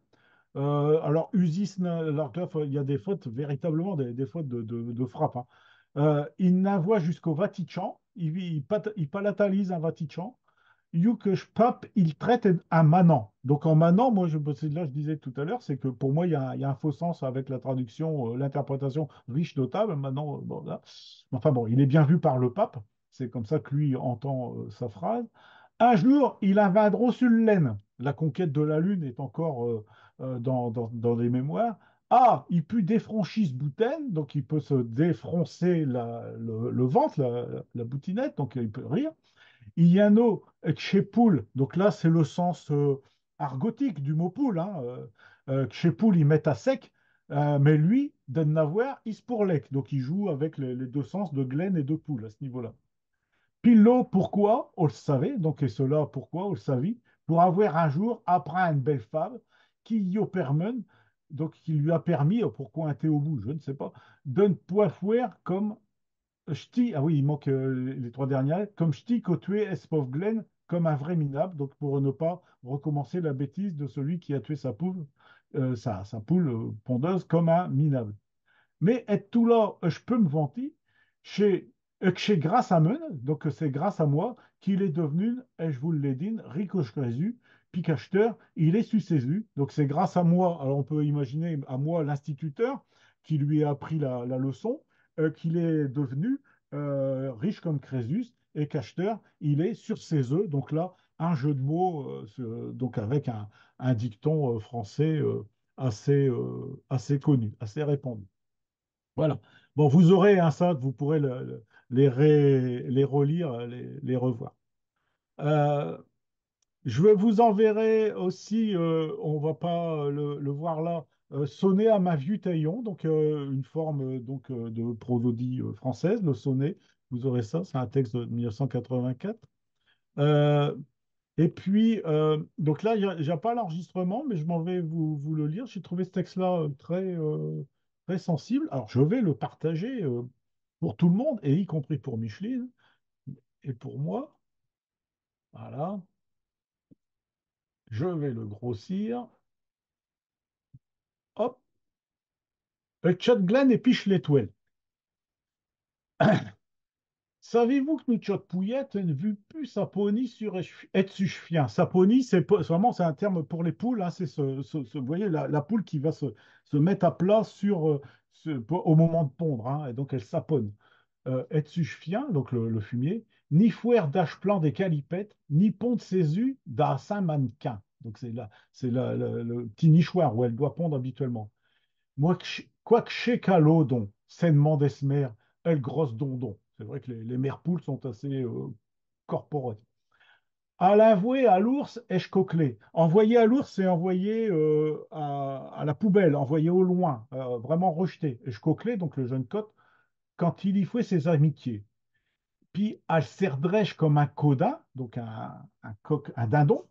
A: Alors, Usis, alors là, il y a des fautes, véritablement des fautes de frappe. Hein. Il n'envoie jusqu'au Vatican, il palatalise un Vatican. Yuk Pape, il traite un manant. Donc en manant, moi, c'est là je disais tout à l'heure, c'est que pour moi, il y a un faux sens avec la traduction, l'interprétation riche notable. Maintenant, bon, là. Enfin bon, il est bien vu par le pape. C'est comme ça que lui entend sa phrase. Un jour, il invadera sur l'aine. La conquête de la Lune est encore dans les mémoires. Ah, il peut défranchir ce boutaine, donc il peut se défroncer le ventre, la boutinette, donc il peut rire. Iano Kshepoul, donc là c'est le sens argotique du mot poule. Hein, Kshepoul, ils mettent à sec, mais lui, Dennavoir, Isporlek, donc il joue avec les deux sens de Glen et de poule à ce niveau-là. Pillo, pourquoi? On le savait, donc et cela, pourquoi? On le savait, pour avoir un jour, après une belle femme, qui y permen, donc qui lui a permis, pourquoi un thé au bout, je ne sais pas, d'un poifouer comme ah oui, il manque les trois dernières. Comme Ch'ti tué Espov Glen comme un vrai minable, donc pour ne pas recommencer la bêtise de celui qui a tué sa poule pondeuse comme un minable. Mais et tout là, je peux me vanter, que c'est grâce à moi, donc c'est grâce à moi qu'il est devenu, et je vous l'ai dit, riche Crésu, puis qu'acheteur, il est su ses yeux. Donc c'est grâce à moi, alors on peut imaginer à moi l'instituteur qui lui a appris la leçon, qu'il est devenu riche comme Crésus et qu'acheteur, il est sur ses œufs. Donc là, un jeu de mots, donc avec un dicton français assez connu, assez répandu. Voilà. Bon, vous aurez un ça, vous pourrez les relire, les revoir. Euh, je vous enverrai aussi, on va pas le voir là, sonner à ma vue taillon, donc une forme de prosodie française, le sonnet. Vous aurez ça, c'est un texte de 1984. Euh, et puis, donc là, il n'y a pas l'enregistrement, mais je m'en vais vous le lire. J'ai trouvé ce texte-là très sensible. Alors, je vais le partager pour tout le monde, et y compris pour Micheline et pour moi. Voilà, je vais le grossir. Hop, Chat Glen et Piche l'étoile. Savez-vous que nous tchot pouillette ne vu plus saponi sur etsuchfien. Saponi, vraiment c'est un terme pour les poules. Hein, c'est vous voyez la poule qui va se mettre à plat au moment de pondre. Hein, et donc elle saponne. Etsuchfien, donc le fumier, ni fouer d'âge plan des calipettes, ni pondre ses œufs d'un saint mannequin. Donc c'est le petit nichoir où elle doit pondre habituellement. Moi, quoique chez Calodon, sainement d'esmer, elle grosse dondon. C'est vrai que les mères poules sont assez corporate. À l'avouer à l'ours, ai-je coquelé. Envoyer à l'ours, c'est envoyer à la poubelle, envoyer au loin, vraiment rejeté. Ai-je coquelé, donc le jeune coq, quand il y fouait ses amitiés. Puis, elle s'erdrèche comme un coda, donc un coq, un dindon,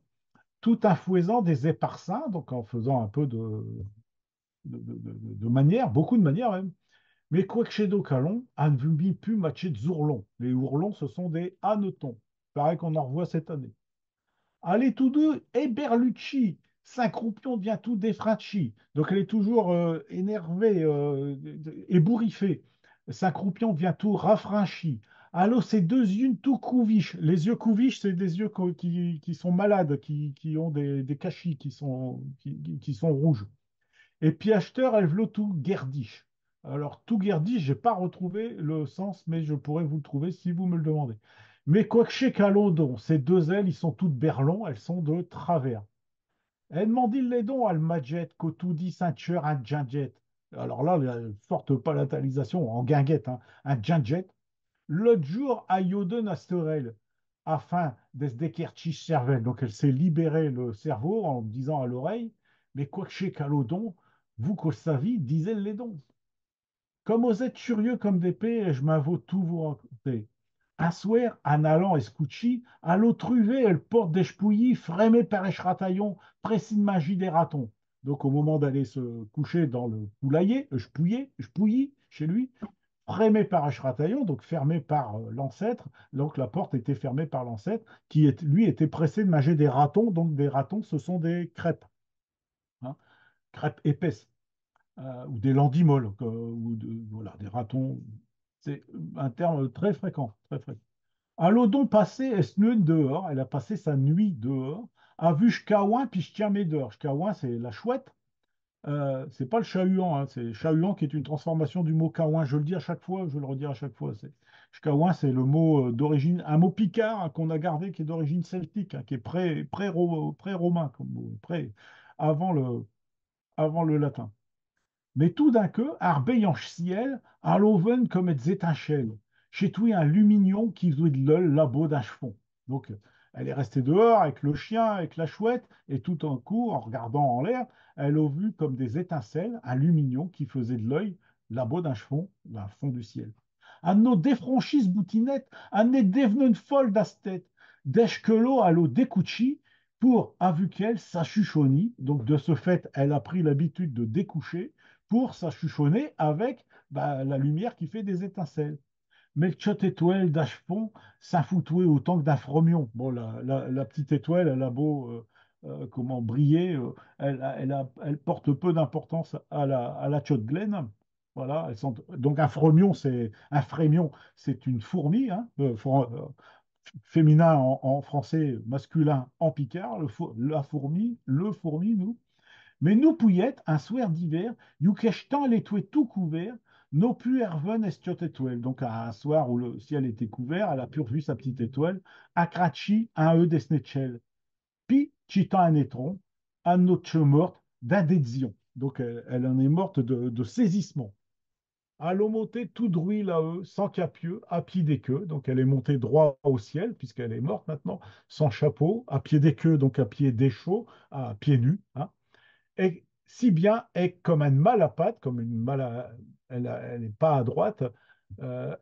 A: tout en fouaisant des éparsins, donc en faisant un peu de manière, beaucoup de manières même. Mais quoique chez Docalon, on ne plus matcher de ourlons. Les ourlons, ce sont des hannetons. Pareil qu'on en revoit cette année. Allez, tous deux, et Berlucci, Saint-Croupion devient tout défraîchi. Donc elle est toujours énervée, ébouriffée. Saint-Croupion devient tout rafraîchi. Allô, ces deux yeux tout couviches. Les yeux couviches, c'est des yeux qui sont malades, qui ont des cachis, qui sont rouges. Et puis acheteur, elle veut tout guerdiche. Alors, tout guerdiche, je n'ai pas retrouvé le sens, mais je pourrais vous le trouver si vous me le demandez. Mais quoique chez Calodon, ces deux ailes, ils sont toutes berlons, elles sont de travers. Elle m'en dit les dons, Almajet, Kotoudi, ceinture, un ginget. Alors là, il y a une forte palatalisation en guinguette, hein. Un ginget. L'autre jour, à Yoden Astorel, afin de se déquerchir cervelle. Donc elle s'est libérée le cerveau en disant à l'oreille, mais quoi que chez Calodon, vous que sa vie, disait les dons. Comme vous êtes curieux comme d'épée, je m'avoue tout vous raconter. Un soir, en allant escouchi, à l'autre truvé, elle porte des chepouillis, frémés par échrataillon, précis de magie des ratons. Donc, au moment d'aller se coucher dans le poulailler, je pouillis chez lui, frémé par Ashrataillon, donc fermé par l'ancêtre. Donc la porte était fermée par l'ancêtre, lui était pressé de manger des ratons. Donc des ratons, ce sont des crêpes, hein, crêpes épaisses, ou des landimoles, voilà, des ratons. C'est un terme très fréquent, très fréquent. À l'odon passé, est dehors, elle a passé sa nuit dehors, a vu Shkaouin, puis Shkiamé Shkaouin, c'est la chouette. C'est pas le chat-huant, hein, c'est chat-huant qui est une transformation du mot kaouin. Je le dis à chaque fois, je le redis à chaque fois. Kaouin, c'est le mot d'origine, un mot picard, hein, qu'on a gardé, qui est d'origine celtique, hein, qui est pré-romain, comme mot, avant le latin. Mais tout d'un coup, arbeillant ciel, à l'oven comme des étincelles. Chez toi, un lumignon qui faisait de l'œil labo d'un chevon. Donc, elle est restée dehors avec le chien, avec la chouette, et tout en coup, en regardant en l'air, elle a vu comme des étincelles un lumignon qui faisait de l'œil labo d'un chevon, d'un fond du ciel. Un nos défranchisse boutinette, un nez devenu folle d'astet, d'eshkelo à l'eau découchi, pour, a vu qu'elle, sa chuchonie, donc de ce fait, elle a pris l'habitude de découcher, pour s'achuchonner avec la lumière qui fait des étincelles. Mais le tchot étoile d'Achefon s'infoutouait autant que d'un fromion. Bon, la petite étoile, elle a beau comment briller, elle porte peu d'importance à la tchot Glen. Voilà, donc un fromion, c'est un frémion, c'est une fourmi, hein, féminin en français, masculin en picard, la fourmi, le fourmi, nous. Mais nous pouillettes, un soir d'hiver, you tant les toits tout couverts, nos pu erven estiot étoile. Donc un soir où le ciel était couvert, elle a pu vu sa petite étoile, a crachi un œuf d'esnetchel. Puis, chita un étron, un notre morte d'adhésion. Donc elle en est morte de saisissement. Allons monter tout droit là-haut, sans capieux, à pied des queues. Donc elle est montée droit au ciel, puisqu'elle est morte maintenant, sans chapeau, à pied des queues, donc à pied des chauds, à pieds nus, hein, et si bien est comme un mal à pattes, comme une mal elle n'est pas à droite,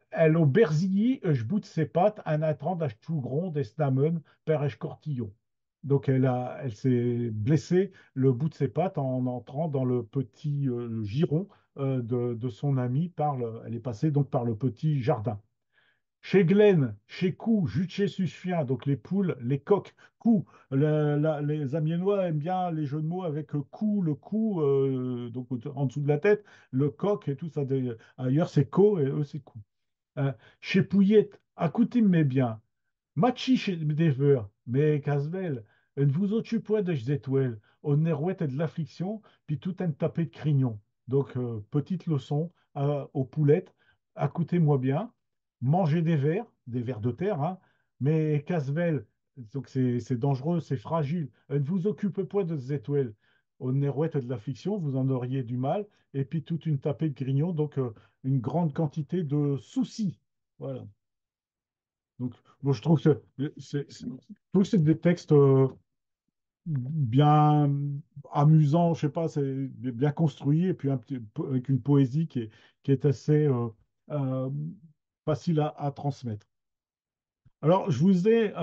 A: elle au berzilli, je bout de ses pattes, un attend d'ach tout gros des stamen per cortillon. Donc elle s'est blessée le bout de ses pattes en entrant dans le petit giron de son ami elle est passée donc par le petit jardin. Chez Glenn, chez Cou, jus de chez Suffien, donc les poules, les coqs, Cou. Les Amiénois aiment bien les jeux de mots avec cou, le cou, donc en dessous de la tête, le coq et tout ça. Ailleurs, c'est co et eux, c'est cou. Chez Pouillette, écoutez-moi bien. Machi chez Dever, mais Casvel, ne vous occupez point des étoiles, on nerouette et de l'affliction, puis tout un tapé de crignon. Donc, petite leçon aux poulettes, écoutez-moi bien, mangez des vers de terre, hein, mais Casvel, donc c'est dangereux, c'est fragile, ne vous occupez point des étoiles. aux Nérouette de la fiction, vous en auriez du mal. Et puis toute une tapée de Grignon, donc une grande quantité de soucis. Voilà. Donc, bon, je trouve que je trouve que c'est des textes bien amusants, je sais pas, c'est bien construit, et puis avec une poésie qui est assez euh, facile à transmettre. Alors, je vous ai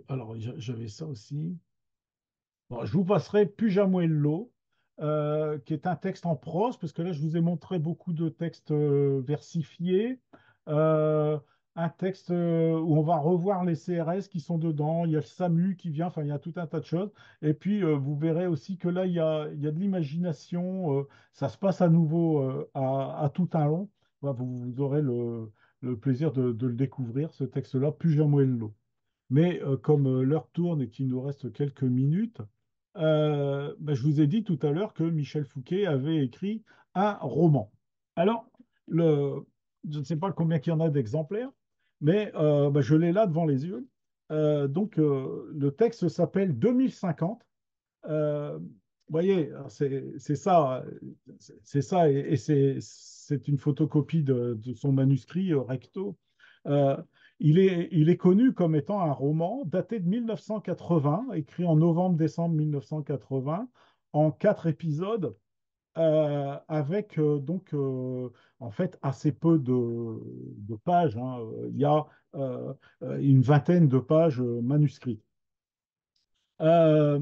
A: alors j'avais ça aussi. Bon, je vous passerai Pujamuello, qui est un texte en prose, parce que là, je vous ai montré beaucoup de textes versifiés. Euh, un texte où on va revoir les CRS qui sont dedans. Il y a le SAMU qui vient, enfin, il y a tout un tas de choses. Et puis, vous verrez aussi que là, il y a de l'imagination. Ça se passe à nouveau à tout un long. Bah, vous aurez le plaisir de le découvrir, ce texte-là, Pujamuello. Mais comme l'heure tourne et qu'il nous reste quelques minutes, ben, je vous ai dit tout à l'heure que Michel Fouquet avait écrit un roman. Alors, je ne sais pas combien il y en a d'exemplaires, mais ben, je l'ai là devant les yeux. Le texte s'appelle 2050. Vous voyez, c'est ça, c'est ça, et c'est une photocopie de son manuscrit recto. Euh, il est connu comme étant un roman daté de 1980, écrit en novembre-décembre 1980, en 4 épisodes, avec en fait assez peu de pages, hein. Il y a euh, une vingtaine de pages manuscrites. Euh,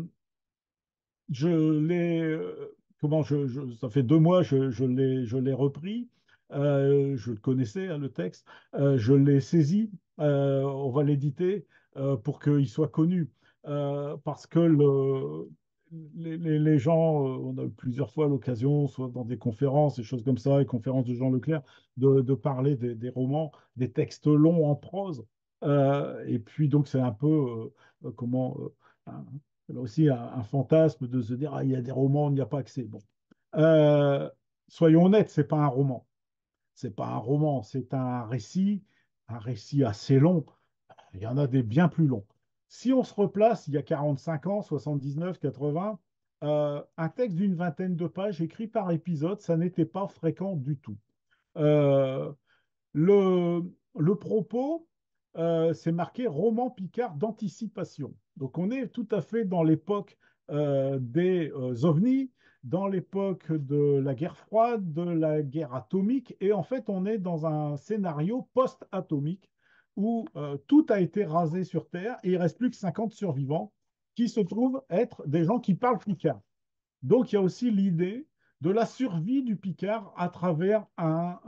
A: je l'ai, ça fait 2 mois, je l'ai repris. Je le connaissais, hein, le texte. Je l'ai saisi. On va l'éditer pour qu'il soit connu. Parce que les gens, on a eu plusieurs fois l'occasion, soit dans des conférences, des choses comme ça, les conférences de Jean Leclerc, de parler des romans, des textes longs en prose. Et puis, donc, c'est un peu comment. Là aussi, un fantasme de se dire, ah, il y a des romans, on n'y a pas accès. Bon. Euh, Soyons honnêtes, c'est pas un roman. C'est pas un roman, c'est un récit assez long. Il y en a des bien plus longs. Si on se replace il y a 45 ans, 79, 80, un texte d'une vingtaine de pages écrit par épisode, ça n'était pas fréquent du tout. Euh, le, le propos, c'est marqué roman picard d'anticipation. Donc on est tout à fait dans l'époque des ovnis, dans l'époque de la guerre froide, de la guerre atomique, et en fait on est dans un scénario post-atomique où tout a été rasé sur Terre et il ne reste plus que 50 survivants qui se trouvent être des gens qui parlent picard. Donc, il y a aussi l'idée de la survie du Picard à travers un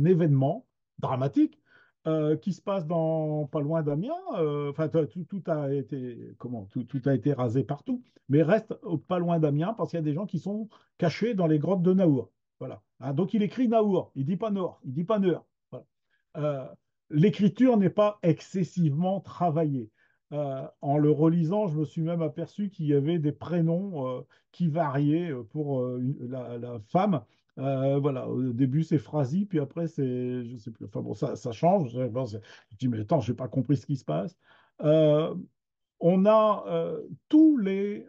A: événement dramatique qui se passe dans pas loin d'Amiens. Enfin, tout a été tout a été rasé partout, mais reste pas loin d'Amiens parce qu'il y a des gens qui sont cachés dans les grottes de Naour. Voilà. Hein, donc, il écrit Naour. Il dit pas Nord. Il dit pas Neur. Voilà. Euh, L'écriture n'est pas excessivement travaillée. En le relisant, je me suis même aperçu qu'il y avait des prénoms qui variaient pour la femme. Voilà, au début c'est Phrasi, puis après c'est, je sais plus, enfin bon, ça change. Bon, je dis, mais attends, j'ai pas compris ce qui se passe. Euh, on a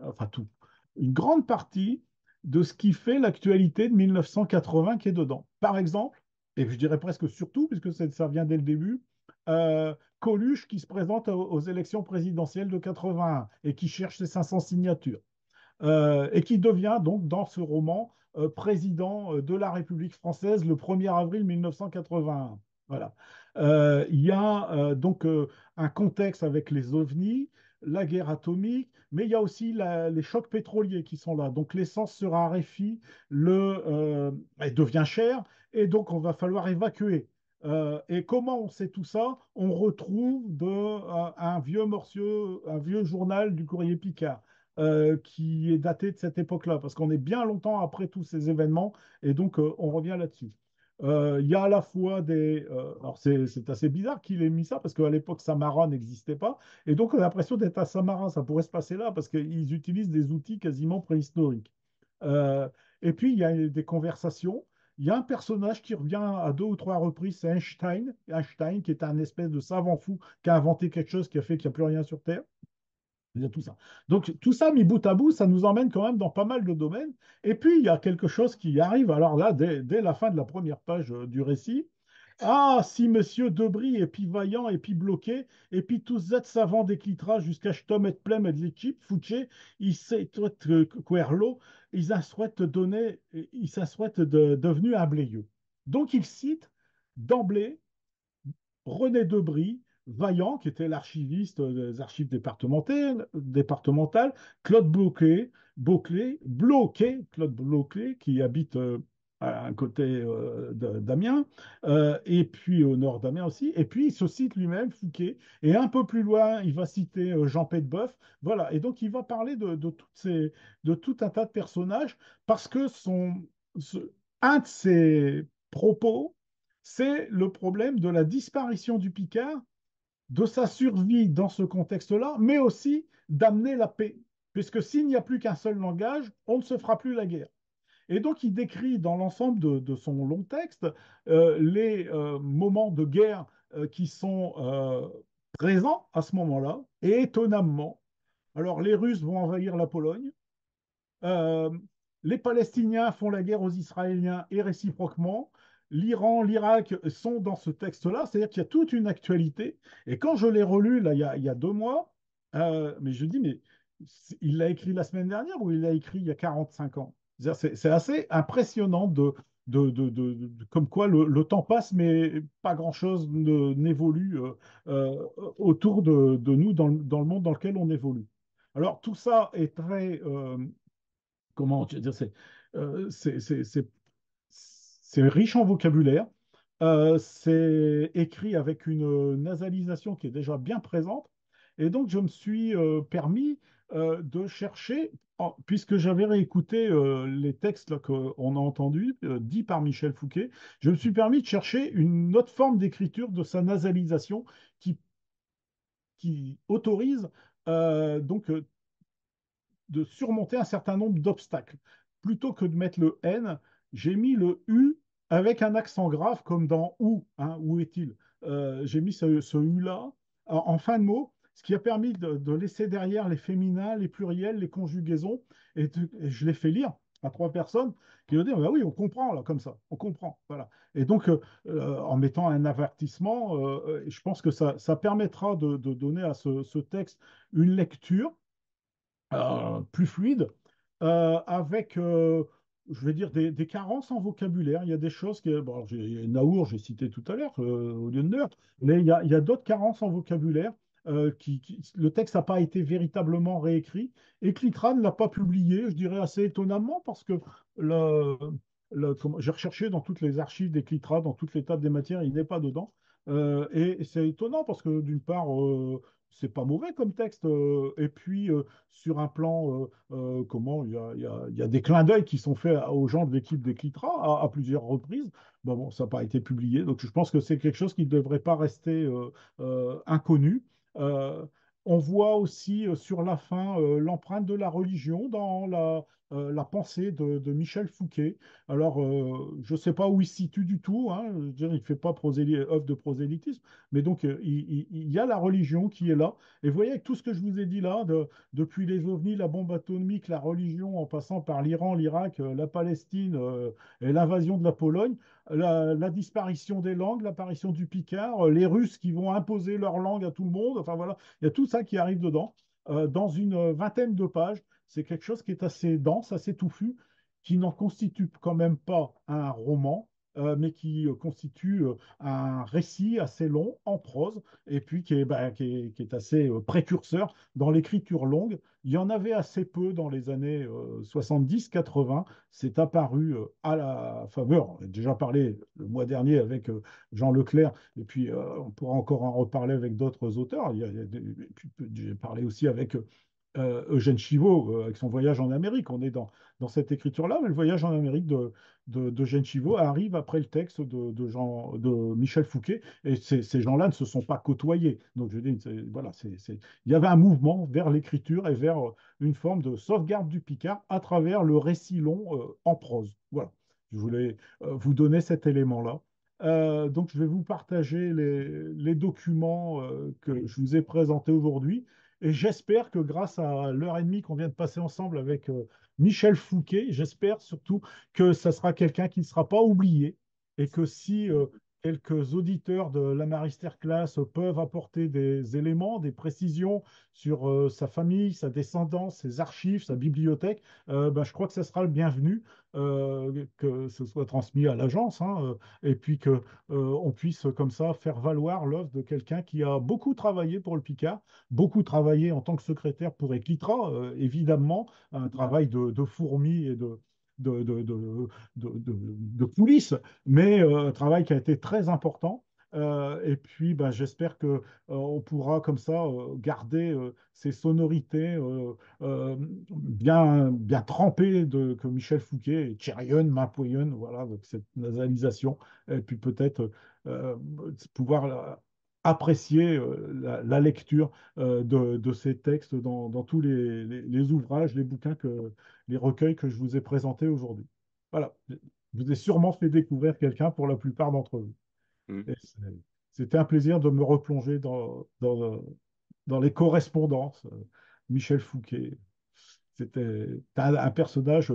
A: enfin tout, une grande partie de ce qui fait l'actualité de 1980 qui est dedans. Par exemple, et je dirais presque surtout, puisque ça vient dès le début, Coluche qui se présente aux élections présidentielles de 81 et qui cherche ses 500 signatures et qui devient donc dans ce roman président de la République française le 1er avril 1981. Voilà. Il y a un contexte avec les ovnis, la guerre atomique, mais il y a aussi les chocs pétroliers qui sont là. Donc l'essence se raréfie, elle devient chère, et donc on va falloir évacuer. Et comment on sait tout ça? On retrouve un vieux morceau, un vieux journal du Courrier Picard qui est daté de cette époque-là, parce qu'on est bien longtemps après tous ces événements, et donc on revient là-dessus. Il y a à la fois alors c'est assez bizarre qu'il ait mis ça, parce qu'à l'époque, Samara n'existait pas, et donc on a l'impression d'être à Samara, ça pourrait se passer là, parce qu'ils utilisent des outils quasiment préhistoriques. Euh, et puis, il y a des conversations. Il y a un personnage qui revient à 2 ou 3 reprises, c'est Einstein. Einstein, qui est un espèce de savant fou qui a inventé quelque chose qui a fait qu'il n'y a plus rien sur Terre. Il y a tout ça. Donc, tout ça mis bout à bout, ça nous emmène quand même dans pas mal de domaines. Et puis, il y a quelque chose qui arrive, alors là, dès la fin de la première page du récit. Ah, si monsieur Debris est puis vaillant et puis bloqué, et puis tous êtes savants déclitera jusqu'à Stom et plem et de l'équipe, Fouché, il sait Querlo, ils a souhaite donner, il s'en souhaite devenu un bléieux. Donc, il cite d'emblée René Debris, Vaillant, qui était l'archiviste des archives départementales, Claude Claude Bloquet, qui habite à un côté d'Amiens, et puis au nord d'Amiens aussi. Et puis il se cite lui-même, Fouquet, et un peu plus loin, il va citer Jean Pédeboeuf. Voilà, et donc il va parler de tout un tas de personnages, parce que ce- un de ses propos, c'est le problème de la disparition du Picard, de sa survie dans ce contexte-là, mais aussi d'amener la paix. Puisque s'il n'y a plus qu'un seul langage, on ne se fera plus la guerre. Et donc, il décrit dans l'ensemble de son long texte les moments de guerre qui sont présents à ce moment-là, et étonnamment. Alors, les Russes vont envahir la Pologne, euh, les Palestiniens font la guerre aux Israéliens et réciproquement. L'Iran, l'Irak sont dans ce texte-là, c'est-à-dire qu'il y a toute une actualité. Et quand je l'ai relu, là, il y a 2 mois, mais je dis, mais il l'a écrit la semaine dernière ou il l'a écrit il y a 45 ans? C'est assez impressionnant comme quoi le temps passe, mais pas grand-chose n'évolue autour de nous dans le monde dans lequel on évolue. Alors, tout ça est très, comment tu veux dire, c'est riche en vocabulaire, c'est écrit avec une nasalisation qui est déjà bien présente, et donc je me suis permis de chercher, puisque j'avais réécouté les textes là, qu'on a entendus, dits par Michel Fouquet, je me suis permis de chercher une autre forme d'écriture de sa nasalisation qui, qui autorise donc de surmonter un certain nombre d'obstacles. Plutôt que de mettre le N, j'ai mis le U avec un accent grave comme dans où, hein, où est-il? J'ai mis ce U-là en fin de mot, ce qui a permis de laisser derrière les féminins, les pluriels, les conjugaisons, et je les fais lire à 3 personnes qui vont dire, bah oui, on comprend là, comme ça, on comprend. Voilà. Et donc, en mettant un avertissement, je pense que ça permettra de donner à ce texte une lecture plus fluide, avec, je vais dire, des carences en vocabulaire. Il y a des choses qui... Bon, alors, Naour, j'ai cité tout à l'heure, au lieu de Neuert, mais il y a d'autres carences en vocabulaire. Le texte n'a pas été véritablement réécrit et Clitran ne l'a pas publié, je dirais assez étonnamment, parce que le, j'ai recherché dans toutes les archives des Clitran, dans toutes les tables des matières, il n'est pas dedans. Et c'est étonnant parce que d'une part, c'est pas mauvais comme texte. Et puis, sur un plan, comment, il y a des clins d'œil qui sont faits aux gens de l'équipe des Clitras à plusieurs reprises. Bon, ça n'a pas été publié. Donc, je pense que c'est quelque chose qui ne devrait pas rester inconnu. Euh, on voit aussi sur la fin l'empreinte de la religion dans la pensée de Michel Fouquet. Alors, je ne sais pas où il se situe du tout, hein. Je veux dire, il ne fait pas œuvre de prosélytisme, mais donc il y a la religion qui est là. Et vous voyez, avec tout ce que je vous ai dit là, depuis les ovnis, la bombe atomique, la religion, en passant par l'Iran, l'Irak, la Palestine et l'invasion de la Pologne, la disparition des langues, l'apparition du Picard, les Russes qui vont imposer leur langue à tout le monde, enfin voilà, il y a tout ça qui arrive dedans, dans une vingtaine de pages. C'est quelque chose qui est assez dense, assez touffu, qui n'en constitue quand même pas un roman, mais qui constitue un récit assez long en prose, et puis qui est assez précurseur dans l'écriture longue. Il y en avait assez peu dans les années 70-80. C'est apparu à la faveur. On a déjà parlé le mois dernier avec Jean Leclerc, et puis on pourra encore en reparler avec d'autres auteurs. J'ai parlé aussi avec Eugène Chivot, avec son voyage en Amérique. On est dans cette écriture-là, mais le voyage en Amérique d'Eugène Chivot arrive après le texte de Michel Fouquet, et ces gens-là ne se sont pas côtoyés. Donc, je dis, voilà, il y avait un mouvement vers l'écriture et vers une forme de sauvegarde du Picard à travers le récit long en prose. Voilà, je voulais vous donner cet élément-là. Donc, je vais vous partager les documents que je vous ai présentés aujourd'hui. Et j'espère que grâce à l'heure et demie qu'on vient de passer ensemble avec Michel Fouquet, j'espère surtout que ça sera quelqu'un qui ne sera pas oublié et que si quelques auditeurs de la Masterclass peuvent apporter des éléments, des précisions sur sa famille, sa descendance, ses archives, sa bibliothèque, ben, je crois que ce sera le bienvenu, que ce soit transmis à l'agence, hein, et puis que on puisse comme ça faire valoir l'œuvre de quelqu'un qui a beaucoup travaillé pour le Picard, beaucoup travaillé en tant que secrétaire pour Equitra, évidemment, un travail de fourmi et de coulisses, mais un travail qui a été très important. Et puis, ben, j'espère que on pourra comme ça garder ces sonorités bien trempées que Michel Fouquet et Thierryon, Mapoyon, voilà, donc cette nasalisation, et puis peut-être euh, pouvoir apprécier la lecture de ces textes dans tous les ouvrages, les bouquins, les recueils que je vous ai présentés aujourd'hui. Voilà, je vous ai sûrement fait découvrir quelqu'un pour la plupart d'entre vous.
E: Mm.
A: Et c'était un plaisir de me replonger dans les correspondances. Michel Fouquet, c'était un personnage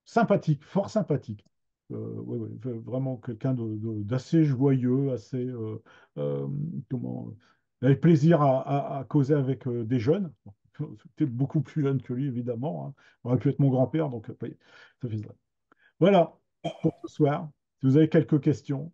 A: sympathique, fort sympathique. Ouais, ouais, vraiment quelqu'un d'assez joyeux, assez euh, comment avec plaisir à causer avec des jeunes. C'était beaucoup plus jeune que lui, évidemment, hein. Il aurait pu être mon grand-père, donc ça fait ça. Voilà pour ce soir. Si vous avez quelques questions.